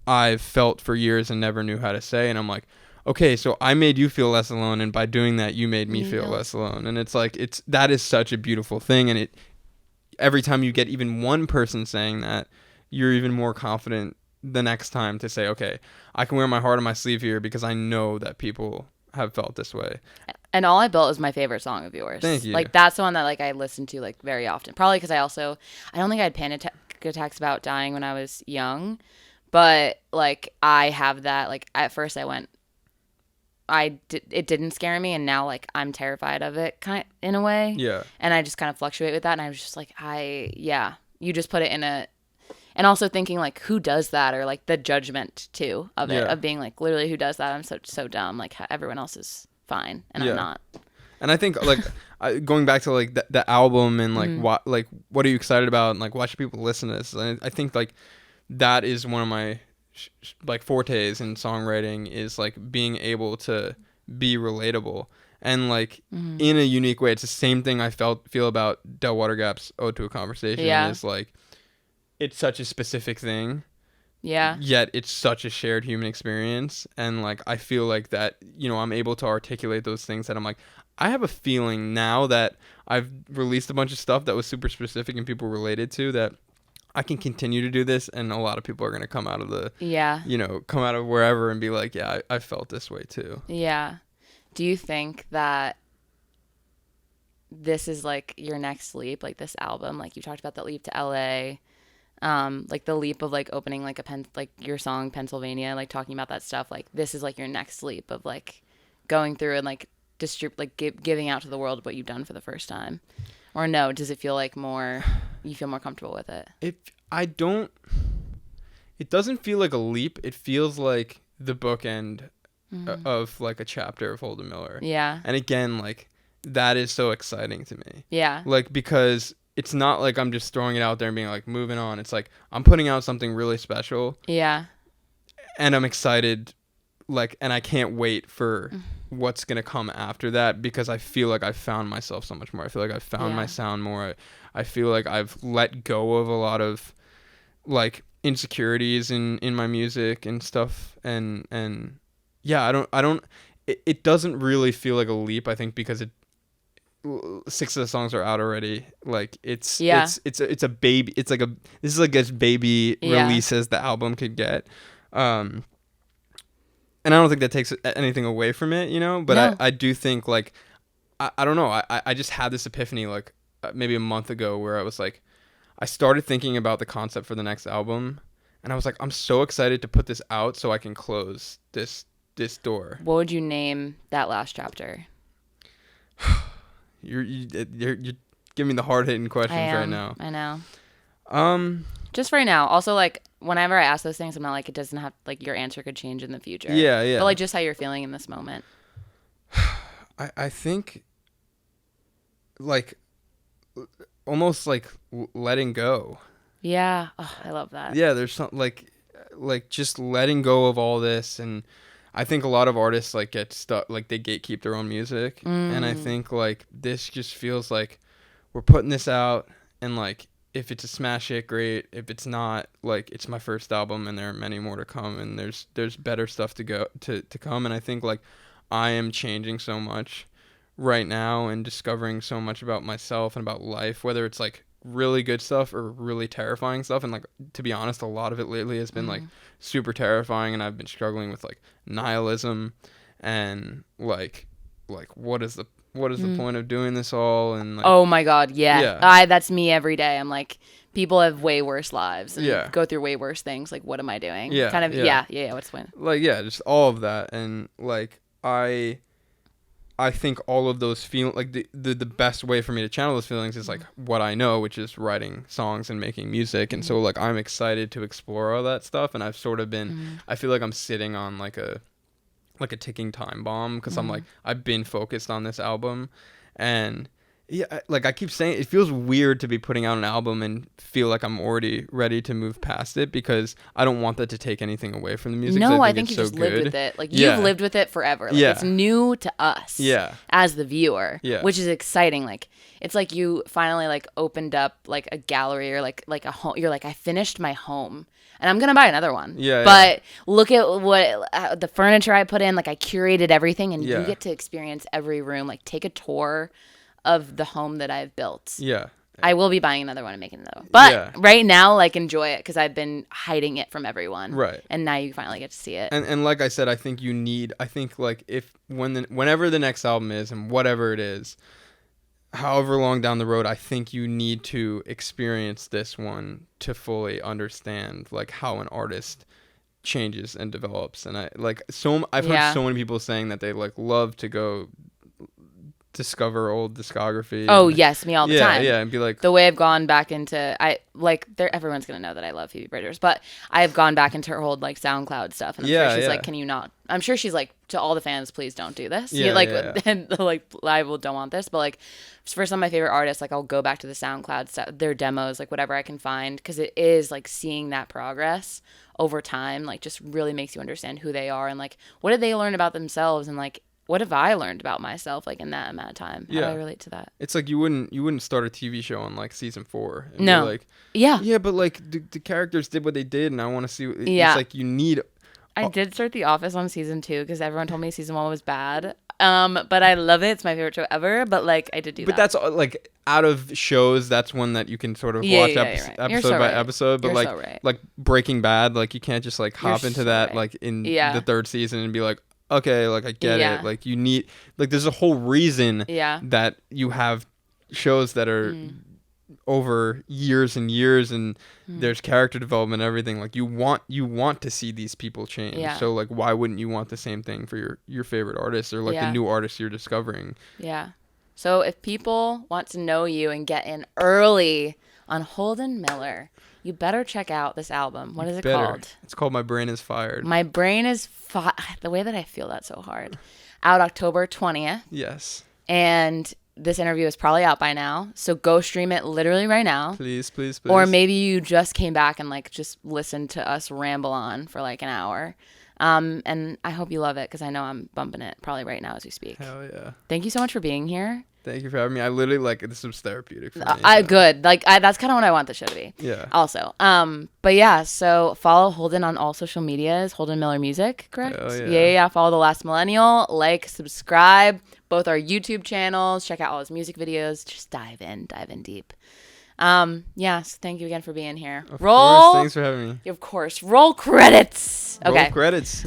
I've felt for years and never knew how to say. And I'm like, okay, so I made you feel less alone, and by doing that, you made me feel less alone. And it's like, that is such a beautiful thing. And every time you get even one person saying that, you're even more confident the next time to say, okay, I can wear my heart on my sleeve here because I know that people have felt this way. And All I Built is my favorite song of yours. Thank you. Like that's the one that like I listen to like very often. Probably because I don't think I had panic attacks about dying when I was young, but like I have that. Like at first it didn't scare me, and now like I'm terrified of it kind of in a way. Yeah. And I just kind of fluctuate with that, and I was just like, you just put it in a, and also thinking like who does that, or like the judgment too of it, of being like literally who does that? I'm so dumb. Like everyone else is fine and I'm not. And I think like going back to like the album and like what are you excited about, and like why should people listen to this? And I think like that is one of my like fortes in songwriting, is like being able to be relatable and like in a unique way. It's the same thing I feel about Del Water Gap's Ode to a Conversation. Is like it's such a specific thing, yet it's such a shared human experience. And like I feel like that, you know, I'm able to articulate those things that I'm like, I have a feeling now that I've released a bunch of stuff that was super specific and people related to, that I can continue to do this, and a lot of people are going to come out of you know, come out of wherever and be like, yeah, I felt this way too. Yeah. Do you think that this is like your next leap, like this album, like you talked about that leap to LA, like the leap of like opening like like your song Pennsylvania, like talking about that stuff, like this is like your next leap of like going through and like giving out to the world what you've done for the first time? Or no, does it feel like you feel more comfortable with it? It doesn't feel like a leap. It feels like the bookend of like a chapter of Holden Miller. Yeah. And again, like that is so exciting to me. Yeah. Like, because it's not like I'm just throwing it out there and being like moving on. It's like I'm putting out something really special. Yeah. And I'm excited, like, and I can't wait for what's gonna come after that, because I feel like I've found myself so much more. I feel like I've found my sound more. I feel like I've let go of a lot of like insecurities in my music and stuff, and yeah, it doesn't really feel like a leap, I think, because 6 of the songs are out already. Like it's a baby. It's like this is like as baby release as the album could get. And I don't think that takes anything away from it, you know, but no. I do think like, I don't know. I just had this epiphany like maybe a month ago where I was like, I started thinking about the concept for the next album, and I was like, I'm so excited to put this out so I can close this door. What would you name that last chapter? You're giving me the hard hitting questions right now. I know. Just right now. Also, like, whenever I ask those things, I'm not like, it doesn't have, like, your answer could change in the future. Yeah. But, like, just how you're feeling in this moment. I think, like, almost like letting go. Yeah. Oh, I love that. Yeah, there's something like just letting go of all this. And I think a lot of artists, like, get stuck, like, they gatekeep their own music. And I think, like, this just feels like we're putting this out, and, like, if it's a smash hit, great. If it's not, like, it's my first album, and there are many more to come, and there's better stuff to come. And I think, like, I am changing so much right now and discovering so much about myself and about life, whether it's, like, really good stuff or really terrifying stuff. And, like, to be honest, a lot of it lately has been like super terrifying, and I've been struggling with, like, nihilism and like what is the point of doing this all? And, like, oh my god, yeah. That's me every day. I'm like, people have way worse lives and go through way worse things. Like, what am I doing? Yeah, kind of. Yeah. What's the point? Like, yeah, just all of that. And, like, I think all of those feel like the best way for me to channel those feelings is, like, what I know, which is writing songs and making music. And so, like, I'm excited to explore all that stuff. And I've sort of been, I feel like I'm sitting on like a ticking time bomb, because I'm like, I've been focused on this album. And yeah, like, I keep saying, it feels weird to be putting out an album and feel like I'm already ready to move past it, because I don't want that to take anything away from the music. No, I think you just lived with it. Like, you've lived with it forever. Like, it's new to us as the viewer, which is exciting. Like, it's like you finally, like, opened up, like, a gallery or like a home. You're like, I finished my home, and I'm gonna buy another one. But look at what the furniture I put in. Like, I curated everything, and you get to experience every room. Like, take a tour of the home that I've built. Yeah. I will be buying another one and making another one. But right now, like, enjoy it, because I've been hiding it from everyone. Right. And now you finally get to see it. And like I said, I think like, whenever the next album is, and whatever it is, however long down the road, I think you need to experience this one to fully understand, like, how an artist changes and develops. And I've heard so many people saying that they, like, love to go discover old discography. Oh, yes, me all the time. Yeah, and be like, the way I've gone back into, everyone's gonna know that I love Phoebe Bridgers, but I have gone back into her old, like, SoundCloud stuff, and I'm sure she's like, can you not? I'm sure she's like, to all the fans, please don't do this. And like, I don't want this, but, like, for some of my favorite artists, like, I'll go back to the SoundCloud stuff, their demos, like, whatever I can find, because it is, like, seeing that progress over time, like, just really makes you understand who they are, and, like, what did they learn about themselves, and, like, what have I learned about myself, like, in that amount of time? How do I relate to that? It's like you wouldn't start a TV show on, like, season 4. And no. Be like, yeah, but, like, the characters did what they did, and I want to see. It's like you need. I did start The Office on season 2 because everyone told me season 1 was bad. But I love it. It's my favorite show ever. But, like, I did do that. But that's, like, out of shows, that's one that you can sort of watch episode by episode. But, like Breaking Bad, like, you can't just, like, hop into that like in the 3rd season and be like, okay, like, I get it. Like, you need, like, there's a whole reason that you have shows that are over years and years, and there's character development and everything. Like, you want to see these people change. Yeah. So, like, why wouldn't you want the same thing for your favorite artists, or, like, the new artists you're discovering? Yeah. So if people want to know you and get in early on Holden Miller, you better check out this album. What is it called? It's called My Brain is Fired. My Brain is Fired. The way that I feel that's so hard. Out October 20th. Yes. And this interview is probably out by now. So go stream it literally right now. Please. Or maybe you just came back and, like, just listened to us ramble on for, like, an hour. And I hope you love it, because I know I'm bumping it probably right now as we speak. Hell yeah. Thank you so much for being here. Thank you for having me. I literally, like, this was therapeutic for me. Good. Like, that's kind of what I want the show to be. Yeah. Also. But yeah, so follow Holden on all social medias. Holden Miller Music, correct? Oh, yeah. Yeah. Follow The Last Millennial. Like, subscribe. Both our YouTube channels. Check out all his music videos. Just dive in deep. So thank you again for being here. Of course. Thanks for having me. Of course. Roll credits. Okay. Roll credits.